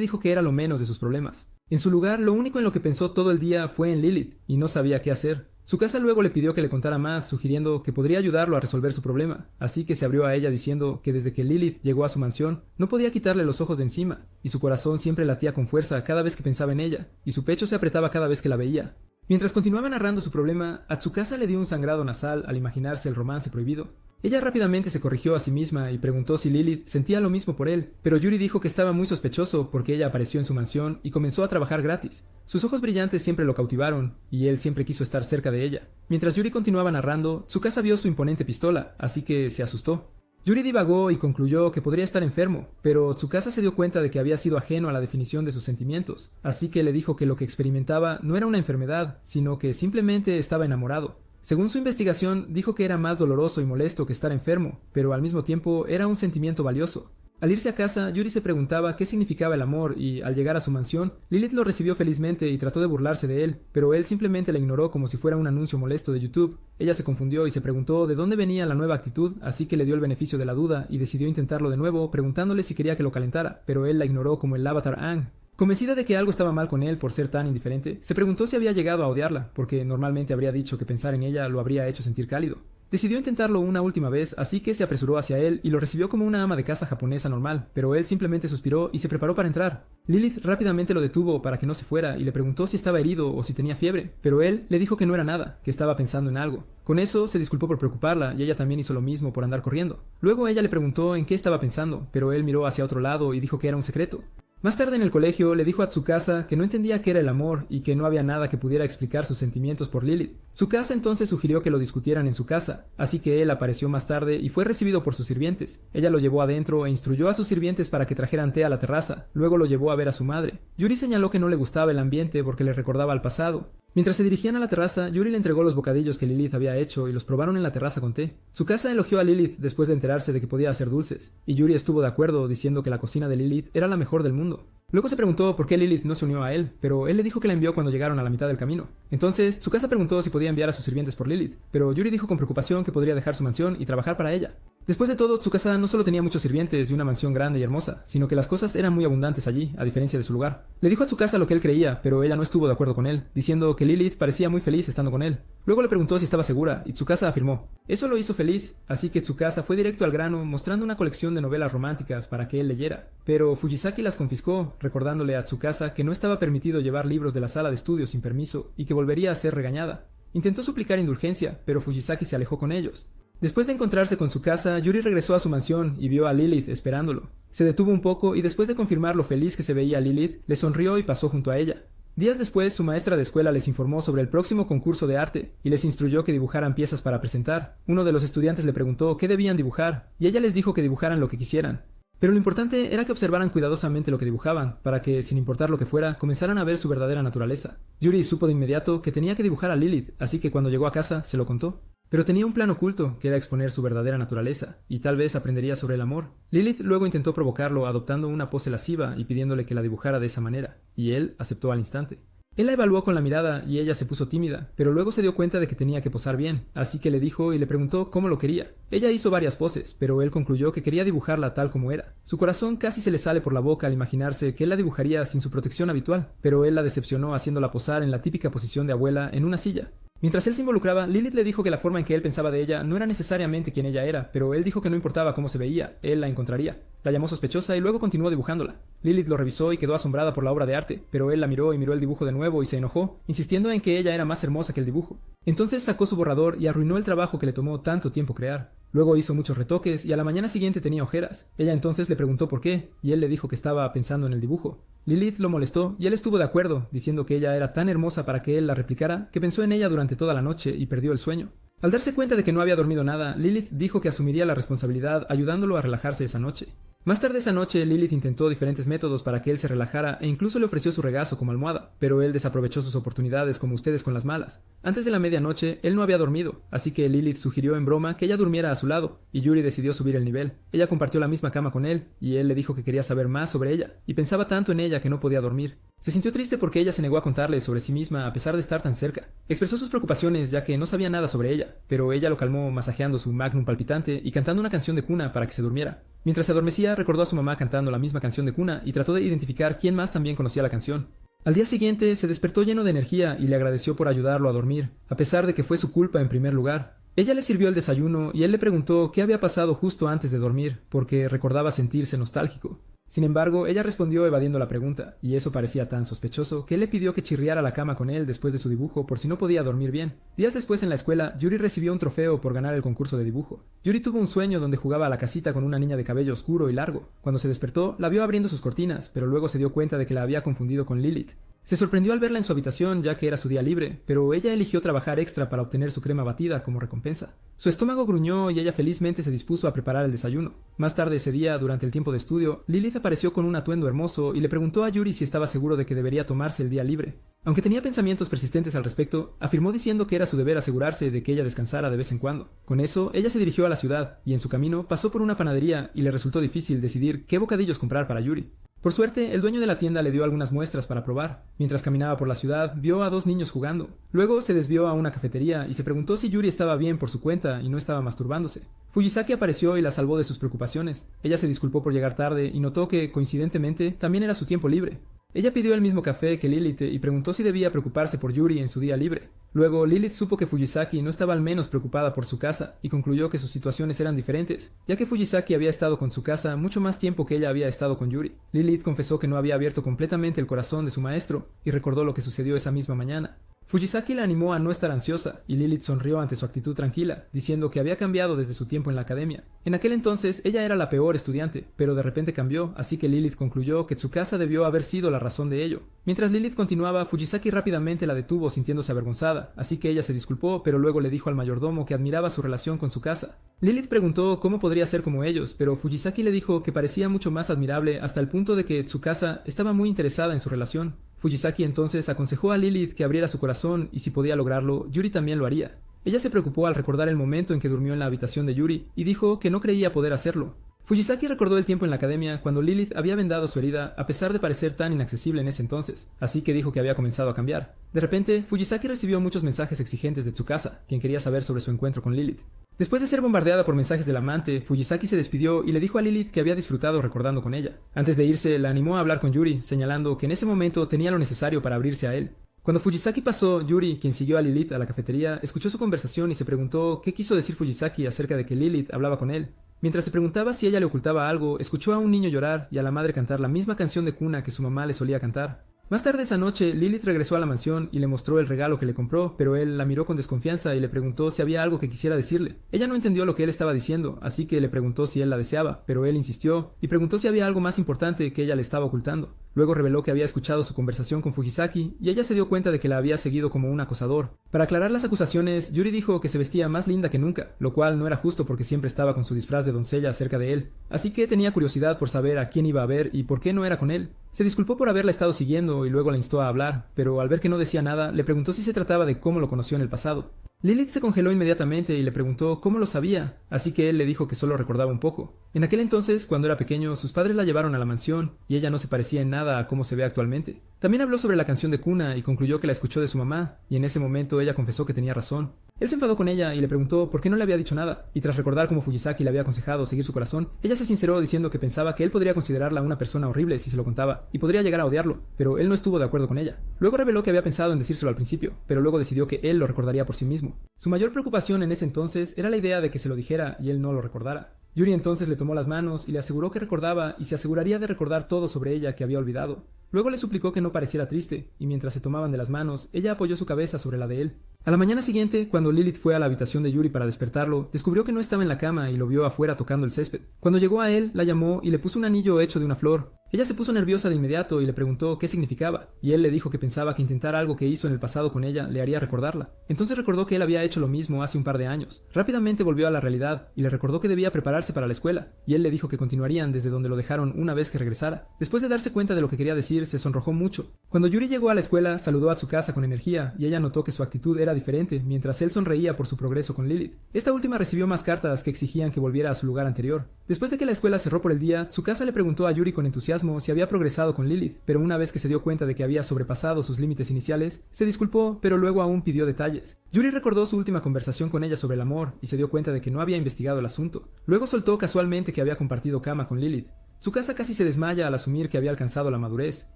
dijo que era lo menos de sus problemas. En su lugar, lo único en lo que pensó todo el día fue en Lilith, y no sabía qué hacer. Tsukasa luego le pidió que le contara más, sugiriendo que podría ayudarlo a resolver su problema, así que se abrió a ella diciendo que desde que Lilith llegó a su mansión, no podía quitarle los ojos de encima, y su corazón siempre latía con fuerza cada vez que pensaba en ella, y su pecho se apretaba cada vez que la veía. Mientras continuaba narrando su problema, a Tsukasa le dio un sangrado nasal al imaginarse el romance prohibido. Ella rápidamente se corrigió a sí misma y preguntó si Lilith sentía lo mismo por él, pero Yuri dijo que estaba muy sospechoso porque ella apareció en su mansión y comenzó a trabajar gratis. Sus ojos brillantes siempre lo cautivaron, y él siempre quiso estar cerca de ella. Mientras Yuri continuaba narrando, Tsukasa vio su imponente pistola, así que se asustó. Yuri divagó y concluyó que podría estar enfermo, pero Tsukasa se dio cuenta de que había sido ajeno a la definición de sus sentimientos, así que le dijo que lo que experimentaba no era una enfermedad, sino que simplemente estaba enamorado. Según su investigación, dijo que era más doloroso y molesto que estar enfermo, pero al mismo tiempo era un sentimiento valioso. Al irse a casa, Yuri se preguntaba qué significaba el amor y, al llegar a su mansión, Lilith lo recibió felizmente y trató de burlarse de él, pero él simplemente la ignoró como si fuera un anuncio molesto de YouTube. Ella se confundió y se preguntó de dónde venía la nueva actitud, así que le dio el beneficio de la duda y decidió intentarlo de nuevo, preguntándole si quería que lo calentara, pero él la ignoró como el avatar Aang. Convencida de que algo estaba mal con él por ser tan indiferente, se preguntó si había llegado a odiarla, porque normalmente habría dicho que pensar en ella lo habría hecho sentir cálido. Decidió intentarlo una última vez, así que se apresuró hacia él y lo recibió como una ama de casa japonesa normal, pero él simplemente suspiró y se preparó para entrar. Lilith rápidamente lo detuvo para que no se fuera y le preguntó si estaba herido o si tenía fiebre, pero él le dijo que no era nada, que estaba pensando en algo. Con eso se disculpó por preocuparla y ella también hizo lo mismo por andar corriendo. Luego ella le preguntó en qué estaba pensando, pero él miró hacia otro lado y dijo que era un secreto. Más tarde en el colegio le dijo a Tsukasa que no entendía qué era el amor y que no había nada que pudiera explicar sus sentimientos por Lilith. Tsukasa entonces sugirió que lo discutieran en su casa, así que él apareció más tarde y fue recibido por sus sirvientes. Ella lo llevó adentro e instruyó a sus sirvientes para que trajeran té a la terraza, luego lo llevó a ver a su madre. Yuri señaló que no le gustaba el ambiente porque le recordaba al pasado. Mientras se dirigían a la terraza, Yuri le entregó los bocadillos que Lilith había hecho y los probaron en la terraza con té. Tsukasa elogió a Lilith después de enterarse de que podía hacer dulces, y Yuri estuvo de acuerdo diciendo que la cocina de Lilith era la mejor del mundo. Luego se preguntó por qué Lilith no se unió a él, pero él le dijo que la envió cuando llegaron a la mitad del camino. Entonces, Tsukasa preguntó si podía enviar a sus sirvientes por Lilith, pero Yuri dijo con preocupación que podría dejar su mansión y trabajar para ella. Después de todo, Tsukasa no solo tenía muchos sirvientes y una mansión grande y hermosa, sino que las cosas eran muy abundantes allí, a diferencia de su lugar. Le dijo a Tsukasa lo que él creía, pero ella no estuvo de acuerdo con él, diciendo que Lilith parecía muy feliz estando con él. Luego le preguntó si estaba segura, y Tsukasa afirmó. Eso lo hizo feliz, así que Tsukasa fue directo al grano, mostrando una colección de novelas románticas para que él leyera. Pero Fujisaki las confiscó, recordándole a Tsukasa que no estaba permitido llevar libros de la sala de estudio sin permiso, y que volvería a ser regañada. Intentó suplicar indulgencia, pero Fujisaki se alejó con ellos. Después de encontrarse con Tsukasa, Yuri regresó a su mansión y vio a Lilith esperándolo. Se detuvo un poco y después de confirmar lo feliz que se veía Lilith, le sonrió y pasó junto a ella. Días después, su maestra de escuela les informó sobre el próximo concurso de arte y les instruyó que dibujaran piezas para presentar. Uno de los estudiantes le preguntó qué debían dibujar, y ella les dijo que dibujaran lo que quisieran. Pero lo importante era que observaran cuidadosamente lo que dibujaban, para que, sin importar lo que fuera, comenzaran a ver su verdadera naturaleza. Yuri supo de inmediato que tenía que dibujar a Lilith, así que cuando llegó a casa, se lo contó. Pero tenía un plan oculto, que era exponer su verdadera naturaleza, y tal vez aprendería sobre el amor. Lilith luego intentó provocarlo adoptando una pose lasciva y pidiéndole que la dibujara de esa manera, y él aceptó al instante. Él la evaluó con la mirada y ella se puso tímida, pero luego se dio cuenta de que tenía que posar bien, así que le dijo y le preguntó cómo lo quería. Ella hizo varias poses, pero él concluyó que quería dibujarla tal como era. Su corazón casi se le sale por la boca al imaginarse que él la dibujaría sin su protección habitual, pero él la decepcionó haciéndola posar en la típica posición de abuela en una silla. Mientras él se involucraba, Lilith le dijo que la forma en que él pensaba de ella no era necesariamente quien ella era, pero él dijo que no importaba cómo se veía, él la encontraría. La llamó sospechosa y luego continuó dibujándola. Lilith lo revisó y quedó asombrada por la obra de arte, pero él la miró y miró el dibujo de nuevo y se enojó, insistiendo en que ella era más hermosa que el dibujo. Entonces sacó su borrador y arruinó el trabajo que le tomó tanto tiempo crear. Luego hizo muchos retoques y a la mañana siguiente tenía ojeras. Ella entonces le preguntó por qué, y él le dijo que estaba pensando en el dibujo. Lilith lo molestó y él estuvo de acuerdo, diciendo que ella era tan hermosa para que él la replicara que pensó en ella durante toda la noche y perdió el sueño. Al darse cuenta de que no había dormido nada, Lilith dijo que asumiría la responsabilidad ayudándolo a relajarse esa noche. Más tarde esa noche, Lilith intentó diferentes métodos para que él se relajara e incluso le ofreció su regazo como almohada, pero él desaprovechó sus oportunidades como ustedes con las malas. Antes de la medianoche, él no había dormido, así que Lilith sugirió en broma que ella durmiera a su lado, y Yuri decidió subir el nivel. Ella compartió la misma cama con él, y él le dijo que quería saber más sobre ella, y pensaba tanto en ella que no podía dormir. Se sintió triste porque ella se negó a contarle sobre sí misma a pesar de estar tan cerca. Expresó sus preocupaciones ya que no sabía nada sobre ella, pero ella lo calmó masajeando su magnum palpitante y cantando una canción de cuna para que se durmiera. Mientras se adormecía, recordó a su mamá cantando la misma canción de cuna y trató de identificar quién más también conocía la canción. Al día siguiente, se despertó lleno de energía y le agradeció por ayudarlo a dormir, a pesar de que fue su culpa en primer lugar. Ella le sirvió el desayuno y él le preguntó qué había pasado justo antes de dormir, porque recordaba sentirse nostálgico. Sin embargo, ella respondió evadiendo la pregunta, y eso parecía tan sospechoso que él le pidió que chirriara la cama con él después de su dibujo por si no podía dormir bien. Días después en la escuela, Yuri recibió un trofeo por ganar el concurso de dibujo. Yuri tuvo un sueño donde jugaba a la casita con una niña de cabello oscuro y largo. Cuando se despertó, la vio abriendo sus cortinas, pero luego se dio cuenta de que la había confundido con Lilith. Se sorprendió al verla en su habitación ya que era su día libre, pero ella eligió trabajar extra para obtener su crema batida como recompensa. Su estómago gruñó y ella felizmente se dispuso a preparar el desayuno. Más tarde ese día, durante el tiempo de estudio, Lilith apareció con un atuendo hermoso y le preguntó a Yuri si estaba seguro de que debería tomarse el día libre. Aunque tenía pensamientos persistentes al respecto, afirmó diciendo que era su deber asegurarse de que ella descansara de vez en cuando. Con eso, ella se dirigió a la ciudad y en su camino pasó por una panadería y le resultó difícil decidir qué bocadillos comprar para Yuri. Por suerte, el dueño de la tienda le dio algunas muestras para probar. Mientras caminaba por la ciudad, vio a dos niños jugando. Luego se desvió a una cafetería y se preguntó si Yuri estaba bien por su cuenta y no estaba masturbándose. Fujisaki apareció y la salvó de sus preocupaciones. Ella se disculpó por llegar tarde y notó que, coincidentemente, también era su tiempo libre. Ella pidió el mismo café que Lilith y preguntó si debía preocuparse por Yuri en su día libre. Luego, Lilith supo que Fujisaki no estaba al menos preocupada por su casa y concluyó que sus situaciones eran diferentes, ya que Fujisaki había estado con su casa mucho más tiempo que ella había estado con Yuri. Lilith confesó que no había abierto completamente el corazón de su maestro y recordó lo que sucedió esa misma mañana. Fujisaki la animó a no estar ansiosa, y Lilith sonrió ante su actitud tranquila, diciendo que había cambiado desde su tiempo en la academia. En aquel entonces ella era la peor estudiante, pero de repente cambió, así que Lilith concluyó que Tsukasa debió haber sido la razón de ello. Mientras Lilith continuaba, Fujisaki rápidamente la detuvo sintiéndose avergonzada, así que ella se disculpó, pero luego le dijo al mayordomo que admiraba su relación con Tsukasa. Lilith preguntó cómo podría ser como ellos, pero Fujisaki le dijo que parecía mucho más admirable hasta el punto de que Tsukasa estaba muy interesada en su relación. Fujisaki entonces aconsejó a Lilith que abriera su corazón y si podía lograrlo, Yuri también lo haría. Ella se preocupó al recordar el momento en que durmió en la habitación de Yuri y dijo que no creía poder hacerlo. Fujisaki recordó el tiempo en la academia cuando Lilith había vendado su herida a pesar de parecer tan inaccesible en ese entonces, así que dijo que había comenzado a cambiar. De repente, Fujisaki recibió muchos mensajes exigentes de Tsukasa, quien quería saber sobre su encuentro con Lilith. Después de ser bombardeada por mensajes del amante, Fujisaki se despidió y le dijo a Lilith que había disfrutado recordando con ella. Antes de irse, la animó a hablar con Yuri, señalando que en ese momento tenía lo necesario para abrirse a él. Cuando Fujisaki pasó, Yuri, quien siguió a Lilith a la cafetería, escuchó su conversación y se preguntó qué quiso decir Fujisaki acerca de que Lilith hablaba con él. Mientras se preguntaba si ella le ocultaba algo, escuchó a un niño llorar y a la madre cantar la misma canción de cuna que su mamá le solía cantar. Más tarde esa noche, Lilith regresó a la mansión y le mostró el regalo que le compró, pero él la miró con desconfianza y le preguntó si había algo que quisiera decirle. Ella no entendió lo que él estaba diciendo, así que le preguntó si él la deseaba, pero él insistió y preguntó si había algo más importante que ella le estaba ocultando. Luego reveló que había escuchado su conversación con Fujisaki y ella se dio cuenta de que la había seguido como un acosador. Para aclarar las acusaciones, Yuri dijo que se vestía más linda que nunca, lo cual no era justo porque siempre estaba con su disfraz de doncella cerca de él, así que tenía curiosidad por saber a quién iba a ver y por qué no era con él. Se disculpó por haberla estado siguiendo y luego la instó a hablar, pero al ver que no decía nada, le preguntó si se trataba de cómo lo conoció en el pasado. Lilith se congeló inmediatamente y le preguntó cómo lo sabía, así que él le dijo que solo recordaba un poco. En aquel entonces, cuando era pequeño, sus padres la llevaron a la mansión y ella no se parecía en nada a cómo se ve actualmente. También habló sobre la canción de cuna y concluyó que la escuchó de su mamá, y en ese momento ella confesó que tenía razón. Él se enfadó con ella y le preguntó por qué no le había dicho nada, y tras recordar cómo Fujisaki le había aconsejado seguir su corazón, ella se sinceró diciendo que pensaba que él podría considerarla una persona horrible si se lo contaba, y podría llegar a odiarlo, pero él no estuvo de acuerdo con ella. Luego reveló que había pensado en decírselo al principio, pero luego decidió que él lo recordaría por sí mismo. Su mayor preocupación en ese entonces era la idea de que se lo dijera y él no lo recordara. Yuri entonces le tomó las manos y le aseguró que recordaba y se aseguraría de recordar todo sobre ella que había olvidado. Luego le suplicó que no pareciera triste, y mientras se tomaban de las manos, ella apoyó su cabeza sobre la de él. A la mañana siguiente, cuando Lilith fue a la habitación de Yuri para despertarlo, descubrió que no estaba en la cama y lo vio afuera tocando el césped. Cuando llegó a él, la llamó y le puso un anillo hecho de una flor. Ella se puso nerviosa de inmediato y le preguntó qué significaba, y él le dijo que pensaba que intentar algo que hizo en el pasado con ella le haría recordarla. Entonces recordó que él había hecho lo mismo hace un par de años. Rápidamente volvió a la realidad y le recordó que debía prepararse para la escuela, y él le dijo que continuarían desde donde lo dejaron una vez que regresara. Después de darse cuenta de lo que quería decir, se sonrojó mucho. Cuando Yuri llegó a la escuela, saludó a Tsukasa con energía, y ella notó que su actitud era diferente mientras él sonreía por su progreso con Lilith. Esta última recibió más cartas que exigían que volviera a su lugar anterior. Después de que la escuela cerró por el día, Tsukasa le preguntó a Yuri con entusiasmo si había progresado con Lilith, pero una vez que se dio cuenta de que había sobrepasado sus límites iniciales, se disculpó, pero luego aún pidió detalles. Yuri recordó su última conversación con ella sobre el amor y se dio cuenta de que no había investigado el asunto. Luego soltó casualmente que había compartido cama con Lilith. Tsukasa casi se desmaya al asumir que había alcanzado la madurez.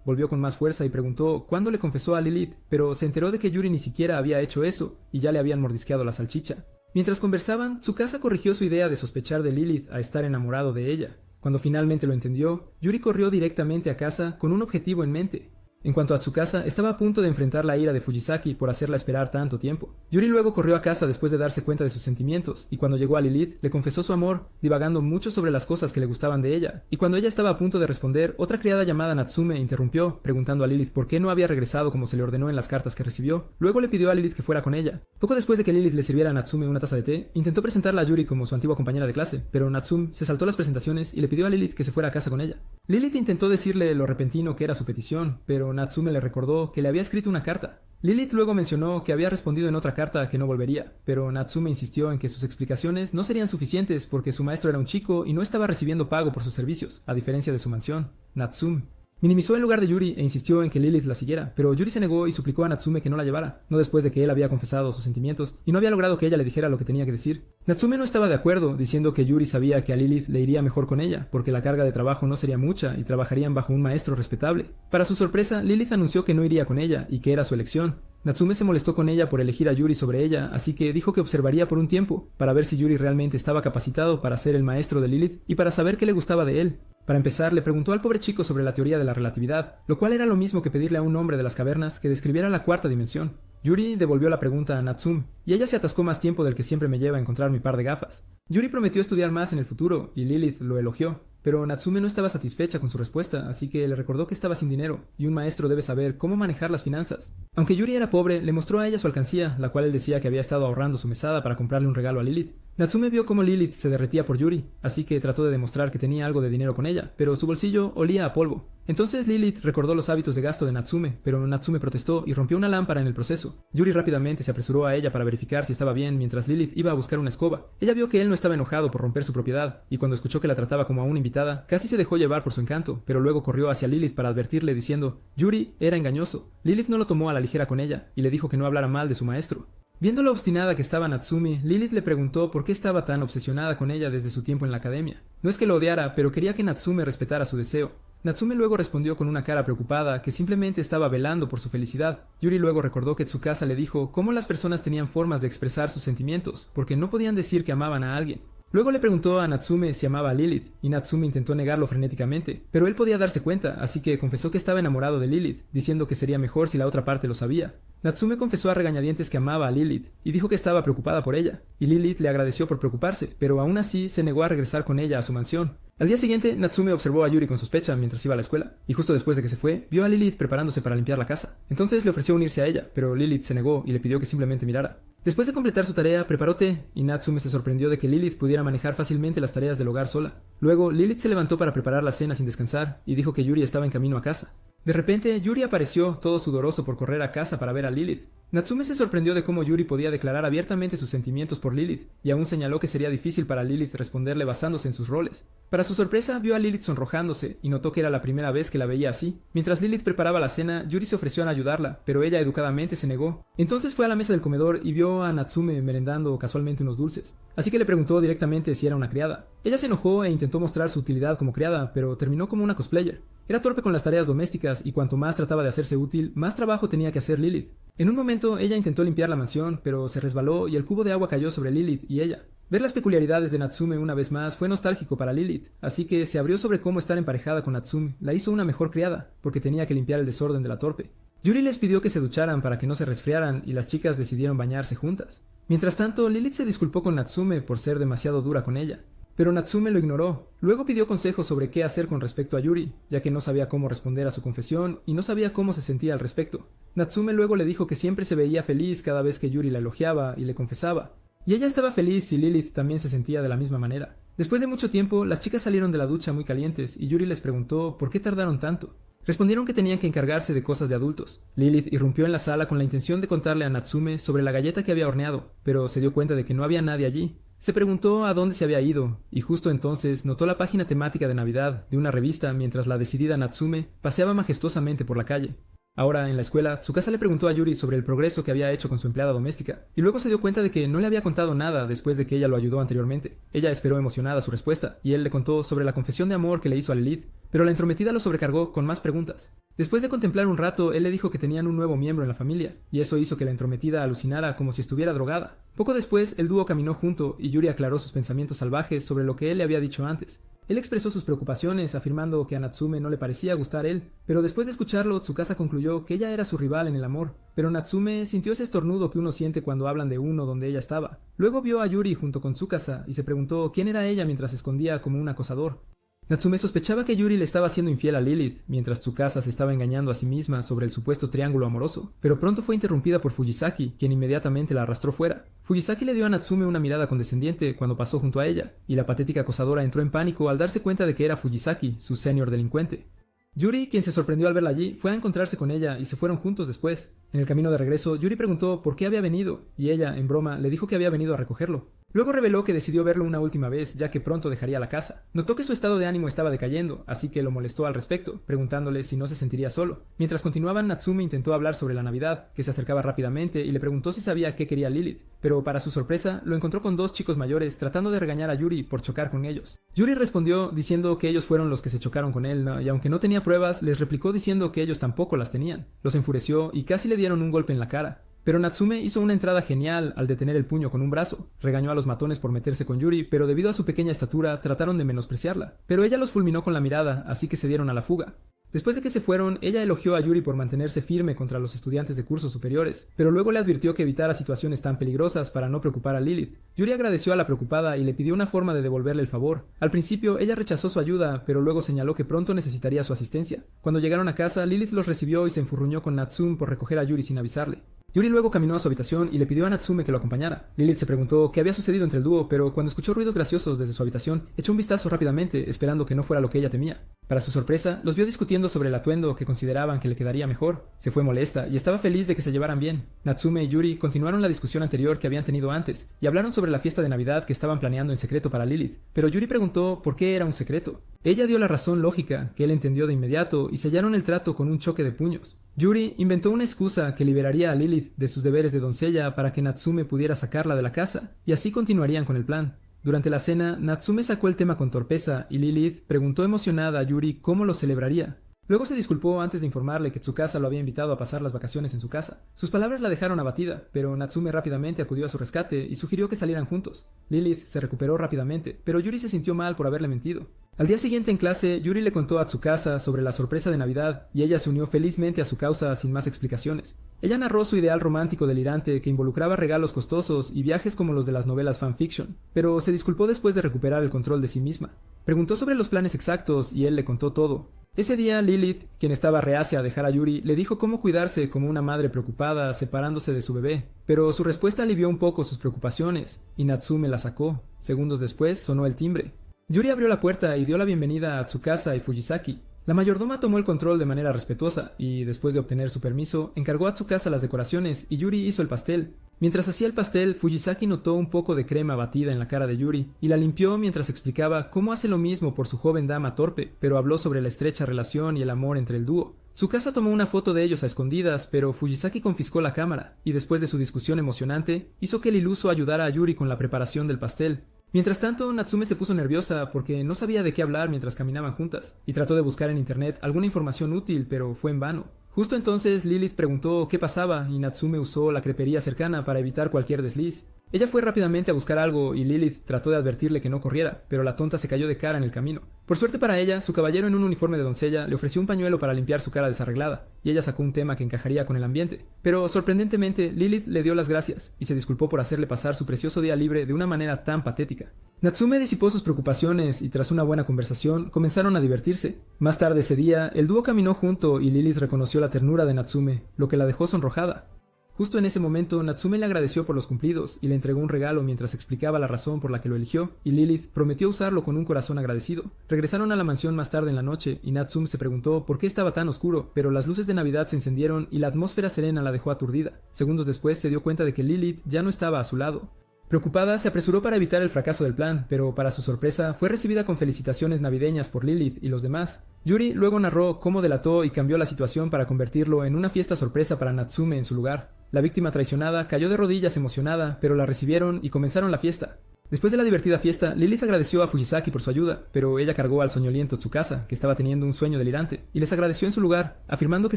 Volvió con más fuerza y preguntó cuándo le confesó a Lilith, pero se enteró de que Yuri ni siquiera había hecho eso y ya le habían mordisqueado la salchicha. Mientras conversaban, Tsukasa corrigió su idea de sospechar de Lilith a estar enamorado de ella. Cuando finalmente lo entendió, Yuri corrió directamente a casa con un objetivo en mente. En cuanto a Tsukasa, estaba a punto de enfrentar la ira de Fujisaki por hacerla esperar tanto tiempo. Yuri luego corrió a casa después de darse cuenta de sus sentimientos, y cuando llegó a Lilith, le confesó su amor, divagando mucho sobre las cosas que le gustaban de ella. Y cuando ella estaba a punto de responder, otra criada llamada Natsume interrumpió, preguntando a Lilith por qué no había regresado como se le ordenó en las cartas que recibió. Luego le pidió a Lilith que fuera con ella. Poco después de que Lilith le sirviera a Natsume una taza de té, intentó presentarla a Yuri como su antigua compañera de clase, pero Natsume se saltó las presentaciones y le pidió a Lilith que se fuera a casa con ella. Lilith intentó decirle lo repentino que era su petición, pero Natsume le recordó que le había escrito una carta. Lilith luego mencionó que había respondido en otra carta que no volvería, pero Natsume insistió en que sus explicaciones no serían suficientes porque su maestro era un chico y no estaba recibiendo pago por sus servicios, a diferencia de su mansión. Natsume minimizó el lugar de Yuri e insistió en que Lilith la siguiera, pero Yuri se negó y suplicó a Natsume que no la llevara, no después de que él había confesado sus sentimientos y no había logrado que ella le dijera lo que tenía que decir. Natsume no estaba de acuerdo, diciendo que Yuri sabía que a Lilith le iría mejor con ella, porque la carga de trabajo no sería mucha y trabajarían bajo un maestro respetable. Para su sorpresa, Lilith anunció que no iría con ella y que era su elección. Natsume se molestó con ella por elegir a Yuri sobre ella, así que dijo que observaría por un tiempo, para ver si Yuri realmente estaba capacitado para ser el maestro de Lilith y para saber qué le gustaba de él. Para empezar, le preguntó al pobre chico sobre la teoría de la relatividad, lo cual era lo mismo que pedirle a un hombre de las cavernas que describiera la cuarta dimensión. Yuri devolvió la pregunta a Natsume, y ella se atascó más tiempo del que siempre me lleva a encontrar mi par de gafas. Yuri prometió estudiar más en el futuro, y Lilith lo elogió. Pero Natsume no estaba satisfecha con su respuesta, así que le recordó que estaba sin dinero, y un maestro debe saber cómo manejar las finanzas. Aunque Yuri era pobre, le mostró a ella su alcancía, la cual él decía que había estado ahorrando su mesada para comprarle un regalo a Lilith. Natsume vio cómo Lilith se derretía por Yuri, así que trató de demostrar que tenía algo de dinero con ella, pero su bolsillo olía a polvo. Entonces Lilith recordó los hábitos de gasto de Natsume, pero Natsume protestó y rompió una lámpara en el proceso. Yuri rápidamente se apresuró a ella para verificar si estaba bien mientras Lilith iba a buscar una escoba. Ella vio que él no estaba enojado por romper su propiedad, y cuando escuchó que la trataba como a una invitada, casi se dejó llevar por su encanto, pero luego corrió hacia Lilith para advertirle diciendo, Yuri era engañoso. Lilith no lo tomó a la ligera con ella, y le dijo que no hablara mal de su maestro. Viendo lo obstinada que estaba Natsume, Lilith le preguntó por qué estaba tan obsesionada con ella desde su tiempo en la academia. No es que lo odiara, pero quería que Natsume respetara su deseo. Natsume luego respondió con una cara preocupada que simplemente estaba velando por su felicidad. Yuri luego recordó que Tsukasa le dijo cómo las personas tenían formas de expresar sus sentimientos, porque no podían decir que amaban a alguien. Luego le preguntó a Natsume si amaba a Lilith, y Natsume intentó negarlo frenéticamente, pero él podía darse cuenta, así que confesó que estaba enamorado de Lilith, diciendo que sería mejor si la otra parte lo sabía. Natsume confesó a regañadientes que amaba a Lilith, y dijo que estaba preocupada por ella, y Lilith le agradeció por preocuparse, pero aún así se negó a regresar con ella a su mansión. Al día siguiente, Natsume observó a Yuri con sospecha mientras iba a la escuela, y justo después de que se fue, vio a Lilith preparándose para limpiar la casa. Entonces le ofreció unirse a ella, pero Lilith se negó y le pidió que simplemente mirara. Después de completar su tarea, preparó té, y Natsume se sorprendió de que Lilith pudiera manejar fácilmente las tareas del hogar sola. Luego, Lilith se levantó para preparar la cena sin descansar, y dijo que Yuri estaba en camino a casa. De repente, Yuri apareció, todo sudoroso por correr a casa para ver a Lilith. Natsume se sorprendió de cómo Yuri podía declarar abiertamente sus sentimientos por Lilith, y aún señaló que sería difícil para Lilith responderle basándose en sus roles. Para su sorpresa, vio a Lilith sonrojándose, y notó que era la primera vez que la veía así. Mientras Lilith preparaba la cena, Yuri se ofreció a ayudarla, pero ella educadamente se negó. Entonces fue a la mesa del comedor y vio a Natsume merendando casualmente unos dulces. Así que le preguntó directamente si era una criada. Ella se enojó e intentó mostrar su utilidad como criada, pero terminó como una cosplayer. Era torpe con las tareas domésticas y cuanto más trataba de hacerse útil, más trabajo tenía que hacer Lilith. En un momento, ella intentó limpiar la mansión, pero se resbaló y el cubo de agua cayó sobre Lilith y ella. Ver las peculiaridades de Natsume una vez más fue nostálgico para Lilith, así que se abrió sobre cómo estar emparejada con Natsume la hizo una mejor criada, porque tenía que limpiar el desorden de la torpe. Yuri les pidió que se ducharan para que no se resfriaran y las chicas decidieron bañarse juntas. Mientras tanto, Lilith se disculpó con Natsume por ser demasiado dura con ella. Pero Natsume lo ignoró. Luego pidió consejos sobre qué hacer con respecto a Yuri, ya que no sabía cómo responder a su confesión y no sabía cómo se sentía al respecto. Natsume luego le dijo que siempre se veía feliz cada vez que Yuri la elogiaba y le confesaba. Y ella estaba feliz y Lilith también se sentía de la misma manera. Después de mucho tiempo, las chicas salieron de la ducha muy calientes y Yuri les preguntó por qué tardaron tanto. Respondieron que tenían que encargarse de cosas de adultos. Lilith irrumpió en la sala con la intención de contarle a Natsume sobre la galleta que había horneado, pero se dio cuenta de que no había nadie allí. Se preguntó a dónde se había ido, y justo entonces notó la página temática de Navidad de una revista mientras la decidida Natsume paseaba majestuosamente por la calle. Ahora, en la escuela, Tsukasa le preguntó a Yuri sobre el progreso que había hecho con su empleada doméstica, y luego se dio cuenta de que no le había contado nada después de que ella lo ayudó anteriormente. Ella esperó emocionada su respuesta, y él le contó sobre la confesión de amor que le hizo a Lilith, pero la entrometida lo sobrecargó con más preguntas. Después de contemplar un rato, él le dijo que tenían un nuevo miembro en la familia, y eso hizo que la entrometida alucinara como si estuviera drogada. Poco después, el dúo caminó junto, y Yuri aclaró sus pensamientos salvajes sobre lo que él le había dicho antes. Él expresó sus preocupaciones, afirmando que a Natsume no le parecía gustar él, pero después de escucharlo, Tsukasa concluyó que ella era su rival en el amor. Pero Natsume sintió ese estornudo que uno siente cuando hablan de uno donde ella estaba. Luego vio a Yuri junto con Tsukasa y se preguntó quién era ella mientras se escondía como un acosador. Natsume sospechaba que Yuri le estaba siendo infiel a Lilith, mientras Tsukasa se estaba engañando a sí misma sobre el supuesto triángulo amoroso, pero pronto fue interrumpida por Fujisaki, quien inmediatamente la arrastró fuera. Fujisaki le dio a Natsume una mirada condescendiente cuando pasó junto a ella, y la patética acosadora entró en pánico al darse cuenta de que era Fujisaki, su senior delincuente. Yuri, quien se sorprendió al verla allí, fue a encontrarse con ella y se fueron juntos después. En el camino de regreso, Yuri preguntó por qué había venido, y ella, en broma, le dijo que había venido a recogerlo. Luego reveló que decidió verlo una última vez, ya que pronto dejaría la casa. Notó que su estado de ánimo estaba decayendo, así que lo molestó al respecto, preguntándole si no se sentiría solo. Mientras continuaban, Natsume intentó hablar sobre la Navidad, que se acercaba rápidamente, y le preguntó si sabía qué quería Lilith, pero para su sorpresa, lo encontró con dos chicos mayores tratando de regañar a Yuri por chocar con ellos. Yuri respondió diciendo que ellos fueron los que se chocaron con él, y aunque no tenía pruebas, les replicó diciendo que ellos tampoco las tenían. Los enfureció y casi le dieron un golpe en la cara. Pero Natsume hizo una entrada genial al detener el puño con un brazo. Regañó a los matones por meterse con Yuri, pero debido a su pequeña estatura trataron de menospreciarla. Pero ella los fulminó con la mirada, así que se dieron a la fuga. Después de que se fueron, ella elogió a Yuri por mantenerse firme contra los estudiantes de cursos superiores, pero luego le advirtió que evitara situaciones tan peligrosas para no preocupar a Lilith. Yuri agradeció a la preocupada y le pidió una forma de devolverle el favor. Al principio, ella rechazó su ayuda, pero luego señaló que pronto necesitaría su asistencia. Cuando llegaron a casa, Lilith los recibió y se enfurruñó con Natsume por recoger a Yuri sin avisarle. Yuri luego caminó a su habitación y le pidió a Natsume que lo acompañara. Lilith se preguntó qué había sucedido entre el dúo, pero cuando escuchó ruidos graciosos desde su habitación, echó un vistazo rápidamente, esperando que no fuera lo que ella temía. Para su sorpresa, los vio discutiendo sobre el atuendo que consideraban que le quedaría mejor. Se fue molesta y estaba feliz de que se llevaran bien. Natsume y Yuri continuaron la discusión anterior que habían tenido antes, y hablaron sobre la fiesta de Navidad que estaban planeando en secreto para Lilith, pero Yuri preguntó por qué era un secreto. Ella dio la razón lógica, que él entendió de inmediato, y sellaron el trato con un choque de puños. Yuri inventó una excusa que liberaría a Lilith de sus deberes de doncella para que Natsume pudiera sacarla de la casa, y así continuarían con el plan. Durante la cena, Natsume sacó el tema con torpeza y Lilith preguntó emocionada a Yuri cómo lo celebraría. Luego se disculpó antes de informarle que Tsukasa lo había invitado a pasar las vacaciones en su casa. Sus palabras la dejaron abatida, pero Natsume rápidamente acudió a su rescate y sugirió que salieran juntos. Lilith se recuperó rápidamente, pero Yuri se sintió mal por haberle mentido. Al día siguiente en clase, Yuri le contó a Tsukasa sobre la sorpresa de Navidad y ella se unió felizmente a su causa sin más explicaciones. Ella narró su ideal romántico delirante que involucraba regalos costosos y viajes como los de las novelas fanfiction, pero se disculpó después de recuperar el control de sí misma. Preguntó sobre los planes exactos y él le contó todo. Ese día Lilith, quien estaba reacia a dejar a Yuri, le dijo cómo cuidarse como una madre preocupada separándose de su bebé, pero su respuesta alivió un poco sus preocupaciones, y Natsume la sacó. Segundos después sonó el timbre. Yuri abrió la puerta y dio la bienvenida a Tsukasa y Fujisaki. La mayordoma tomó el control de manera respetuosa y, después de obtener su permiso, encargó a Tsukasa las decoraciones y Yuri hizo el pastel. Mientras hacía el pastel, Fujisaki notó un poco de crema batida en la cara de Yuri y la limpió mientras explicaba cómo hace lo mismo por su joven dama torpe, pero habló sobre la estrecha relación y el amor entre el dúo. Tsukasa tomó una foto de ellos a escondidas, pero Fujisaki confiscó la cámara y, después de su discusión emocionante, hizo que el iluso ayudara a Yuri con la preparación del pastel. Mientras tanto, Natsume se puso nerviosa porque no sabía de qué hablar mientras caminaban juntas, y trató de buscar en internet alguna información útil, pero fue en vano. Justo entonces Lilith preguntó qué pasaba y Natsume usó la crepería cercana para evitar cualquier desliz. Ella fue rápidamente a buscar algo y Lilith trató de advertirle que no corriera, pero la tonta se cayó de cara en el camino. Por suerte para ella, su caballero en un uniforme de doncella le ofreció un pañuelo para limpiar su cara desarreglada, y ella sacó un tema que encajaría con el ambiente. Pero sorprendentemente, Lilith le dio las gracias y se disculpó por hacerle pasar su precioso día libre de una manera tan patética. Natsume disipó sus preocupaciones y tras una buena conversación comenzaron a divertirse. Más tarde ese día, el dúo caminó junto y Lilith reconoció la ternura de Natsume, lo que la dejó sonrojada. Justo en ese momento, Natsume le agradeció por los cumplidos y le entregó un regalo mientras explicaba la razón por la que lo eligió, y Lilith prometió usarlo con un corazón agradecido. Regresaron a la mansión más tarde en la noche y Natsume se preguntó por qué estaba tan oscuro, pero las luces de Navidad se encendieron y la atmósfera serena la dejó aturdida. Segundos después se dio cuenta de que Lilith ya no estaba a su lado. Preocupada, se apresuró para evitar el fracaso del plan, pero para su sorpresa fue recibida con felicitaciones navideñas por Lilith y los demás. Yuri luego narró cómo delató y cambió la situación para convertirlo en una fiesta sorpresa para Natsume en su lugar. La víctima traicionada cayó de rodillas emocionada, pero la recibieron y comenzaron la fiesta. Después de la divertida fiesta, Lilith agradeció a Fujisaki por su ayuda, pero ella cargó al soñoliento Tsukasa, que estaba teniendo un sueño delirante, y les agradeció en su lugar, afirmando que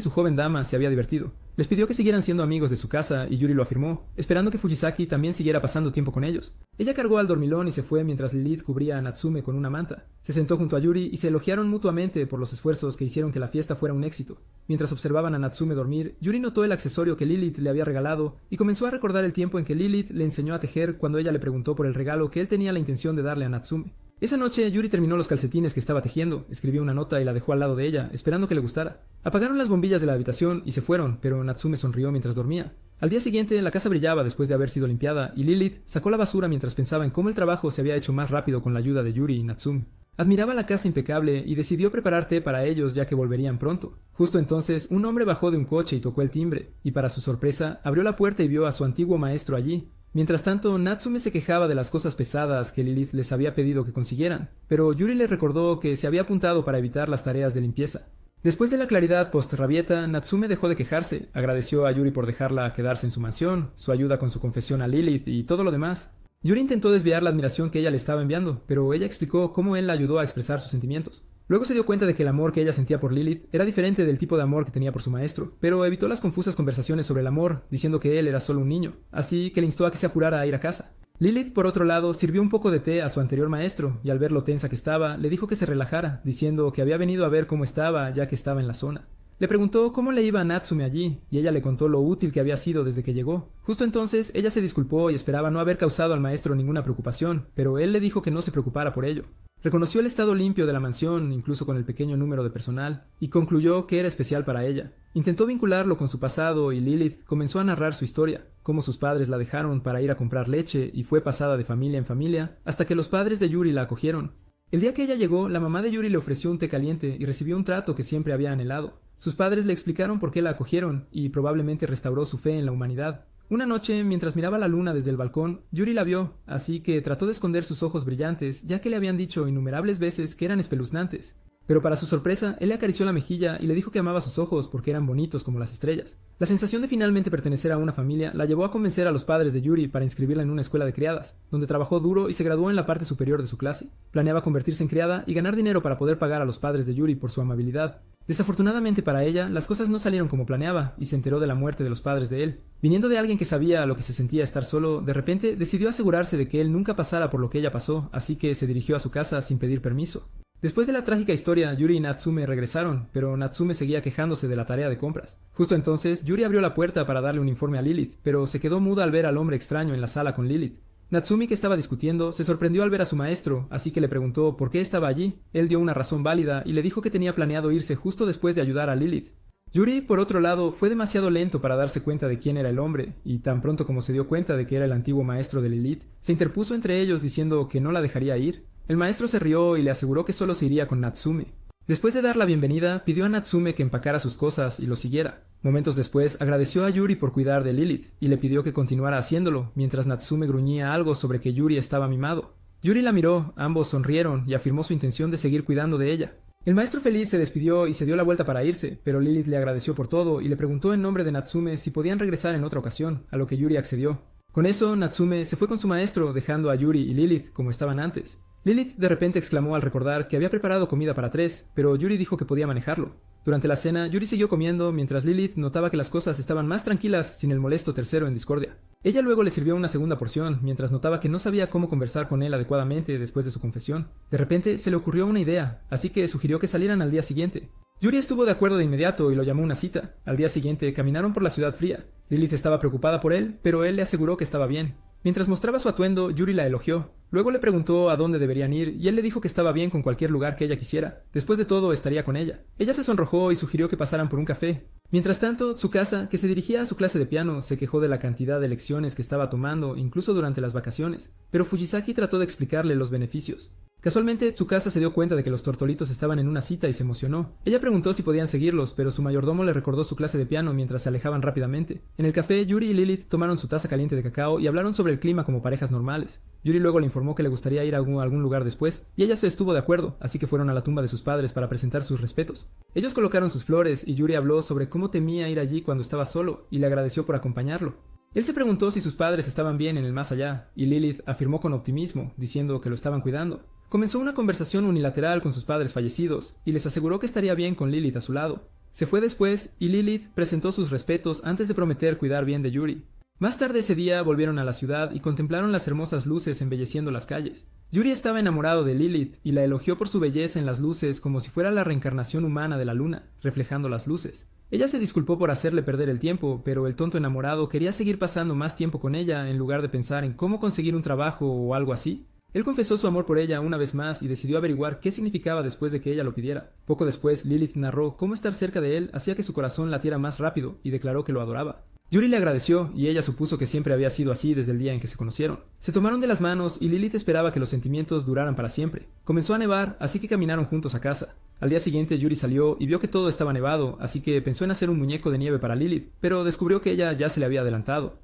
su joven dama se había divertido. Les pidió que siguieran siendo amigos de su casa y Yuri lo afirmó, esperando que Fujisaki también siguiera pasando tiempo con ellos. Ella cargó al dormilón y se fue mientras Lilith cubría a Natsume con una manta. Se sentó junto a Yuri y se elogiaron mutuamente por los esfuerzos que hicieron que la fiesta fuera un éxito. Mientras observaban a Natsume dormir, Yuri notó el accesorio que Lilith le había regalado y comenzó a recordar el tiempo en que Lilith le enseñó a tejer cuando ella le preguntó por el regalo que él tenía la intención de darle a Natsume. Esa noche, Yuri terminó los calcetines que estaba tejiendo, escribió una nota y la dejó al lado de ella, esperando que le gustara. Apagaron las bombillas de la habitación y se fueron, pero Natsume sonrió mientras dormía. Al día siguiente, la casa brillaba después de haber sido limpiada, y Lilith sacó la basura mientras pensaba en cómo el trabajo se había hecho más rápido con la ayuda de Yuri y Natsume. Admiraba la casa impecable y decidió preparar té para ellos ya que volverían pronto. Justo entonces, un hombre bajó de un coche y tocó el timbre, y para su sorpresa, abrió la puerta y vio a su antiguo maestro allí. Mientras tanto, Natsume se quejaba de las cosas pesadas que Lilith les había pedido que consiguieran, pero Yuri le recordó que se había apuntado para evitar las tareas de limpieza. Después de la claridad post-rabieta, Natsume dejó de quejarse, agradeció a Yuri por dejarla quedarse en su mansión, su ayuda con su confesión a Lilith y todo lo demás. Yuri intentó desviar la admiración que ella le estaba enviando, pero ella explicó cómo él la ayudó a expresar sus sentimientos. Luego se dio cuenta de que el amor que ella sentía por Lilith era diferente del tipo de amor que tenía por su maestro, pero evitó las confusas conversaciones sobre el amor, diciendo que él era solo un niño, así que le instó a que se apurara a ir a casa. Lilith, por otro lado, sirvió un poco de té a su anterior maestro, y al ver lo tensa que estaba, le dijo que se relajara, diciendo que había venido a ver cómo estaba, ya que estaba en la zona. Le preguntó cómo le iba a Natsume allí, y ella le contó lo útil que había sido desde que llegó. Justo entonces, ella se disculpó y esperaba no haber causado al maestro ninguna preocupación, pero él le dijo que no se preocupara por ello. Reconoció el estado limpio de la mansión, incluso con el pequeño número de personal, y concluyó que era especial para ella. Intentó vincularlo con su pasado y Lilith comenzó a narrar su historia, cómo sus padres la dejaron para ir a comprar leche y fue pasada de familia en familia, hasta que los padres de Yuri la acogieron. El día que ella llegó, la mamá de Yuri le ofreció un té caliente y recibió un trato que siempre había anhelado. Sus padres le explicaron por qué la acogieron y probablemente restauró su fe en la humanidad. Una noche, mientras miraba la luna desde el balcón, Yuri la vio, así que trató de esconder sus ojos brillantes, ya que le habían dicho innumerables veces que eran espeluznantes. Pero para su sorpresa, él le acarició la mejilla y le dijo que amaba sus ojos porque eran bonitos como las estrellas. La sensación de finalmente pertenecer a una familia la llevó a convencer a los padres de Yuri para inscribirla en una escuela de criadas, donde trabajó duro y se graduó en la parte superior de su clase. Planeaba convertirse en criada y ganar dinero para poder pagar a los padres de Yuri por su amabilidad. Desafortunadamente para ella, las cosas no salieron como planeaba y se enteró de la muerte de los padres de él. Viniendo de alguien que sabía lo que se sentía estar solo, de repente decidió asegurarse de que él nunca pasara por lo que ella pasó, así que se dirigió a su casa sin pedir permiso. Después de la trágica historia, Yuri y Natsume regresaron, pero Natsume seguía quejándose de la tarea de compras. Justo entonces, Yuri abrió la puerta para darle un informe a Lilith, pero se quedó muda al ver al hombre extraño en la sala con Lilith. Natsumi, que estaba discutiendo, se sorprendió al ver a su maestro, así que le preguntó por qué estaba allí. Él dio una razón válida y le dijo que tenía planeado irse justo después de ayudar a Lilith. Yuri, por otro lado, fue demasiado lento para darse cuenta de quién era el hombre, y tan pronto como se dio cuenta de que era el antiguo maestro de Lilith, se interpuso entre ellos diciendo que no la dejaría ir. El maestro se rió y le aseguró que solo se iría con Natsume. Después de dar la bienvenida, pidió a Natsume que empacara sus cosas y lo siguiera. Momentos después, agradeció a Yuri por cuidar de Lilith, y le pidió que continuara haciéndolo, mientras Natsume gruñía algo sobre que Yuri estaba mimado. Yuri la miró, ambos sonrieron y afirmó su intención de seguir cuidando de ella. El maestro feliz se despidió y se dio la vuelta para irse, pero Lilith le agradeció por todo y le preguntó en nombre de Natsume si podían regresar en otra ocasión, a lo que Yuri accedió. Con eso, Natsume se fue con su maestro, dejando a Yuri y Lilith como estaban antes. Lilith de repente exclamó al recordar que había preparado comida para 3, pero Yuri dijo que podía manejarlo. Durante la cena, Yuri siguió comiendo mientras Lilith notaba que las cosas estaban más tranquilas sin el molesto tercero en discordia. Ella luego le sirvió una segunda porción, mientras notaba que no sabía cómo conversar con él adecuadamente después de su confesión. De repente se le ocurrió una idea, así que sugirió que salieran al día siguiente. Yuri estuvo de acuerdo de inmediato y lo llamó a una cita. Al día siguiente caminaron por la ciudad fría. Lilith estaba preocupada por él, pero él le aseguró que estaba bien. Mientras mostraba su atuendo, Yuri la elogió. Luego le preguntó a dónde deberían ir y él le dijo que estaba bien con cualquier lugar que ella quisiera. Después de todo, estaría con ella. Ella se sonrojó y sugirió que pasaran por un café. Mientras tanto, Tsukasa, que se dirigía a su clase de piano, se quejó de la cantidad de lecciones que estaba tomando, incluso durante las vacaciones. Pero Fujisaki trató de explicarle los beneficios. Casualmente, Tsukasa se dio cuenta de que los tortolitos estaban en una cita y se emocionó. Ella preguntó si podían seguirlos, pero su mayordomo le recordó su clase de piano mientras se alejaban rápidamente. En el café, Yuri y Lilith tomaron su taza caliente de cacao y hablaron sobre el clima como parejas normales. Yuri luego le informó que le gustaría ir a algún lugar después, y ella se estuvo de acuerdo, así que fueron a la tumba de sus padres para presentar sus respetos. Ellos colocaron sus flores y Yuri habló sobre cómo temía ir allí cuando estaba solo, y le agradeció por acompañarlo. Él se preguntó si sus padres estaban bien en el más allá, y Lilith afirmó con optimismo, diciendo que lo estaban cuidando. Comenzó una conversación unilateral con sus padres fallecidos, y les aseguró que estaría bien con Lilith a su lado. Se fue después y Lilith presentó sus respetos antes de prometer cuidar bien de Yuri. Más tarde ese día volvieron a la ciudad y contemplaron las hermosas luces embelleciendo las calles. Yuri estaba enamorado de Lilith y la elogió por su belleza en las luces como si fuera la reencarnación humana de la luna, reflejando las luces. Ella se disculpó por hacerle perder el tiempo, pero el tonto enamorado quería seguir pasando más tiempo con ella en lugar de pensar en cómo conseguir un trabajo o algo así. Él confesó su amor por ella una vez más y decidió averiguar qué significaba después de que ella lo pidiera. Poco después, Lilith narró cómo estar cerca de él hacía que su corazón latiera más rápido y declaró que lo adoraba. Yuri le agradeció y ella supuso que siempre había sido así desde el día en que se conocieron. Se tomaron de las manos y Lilith esperaba que los sentimientos duraran para siempre. Comenzó a nevar, así que caminaron juntos a casa. Al día siguiente Yuri salió y vio que todo estaba nevado, así que pensó en hacer un muñeco de nieve para Lilith, pero descubrió que ella ya se le había adelantado.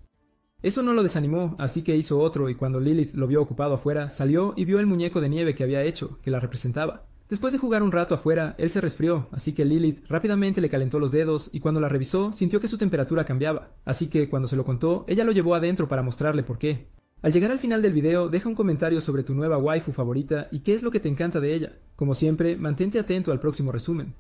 Eso no lo desanimó, así que hizo otro y cuando Lilith lo vio ocupado afuera, salió y vio el muñeco de nieve que había hecho, que la representaba. Después de jugar un rato afuera, él se resfrió, así que Lilith rápidamente le calentó los dedos y cuando la revisó sintió que su temperatura cambiaba, así que cuando se lo contó, ella lo llevó adentro para mostrarle por qué. Al llegar al final del video, deja un comentario sobre tu nueva waifu favorita y qué es lo que te encanta de ella. Como siempre, mantente atento al próximo resumen.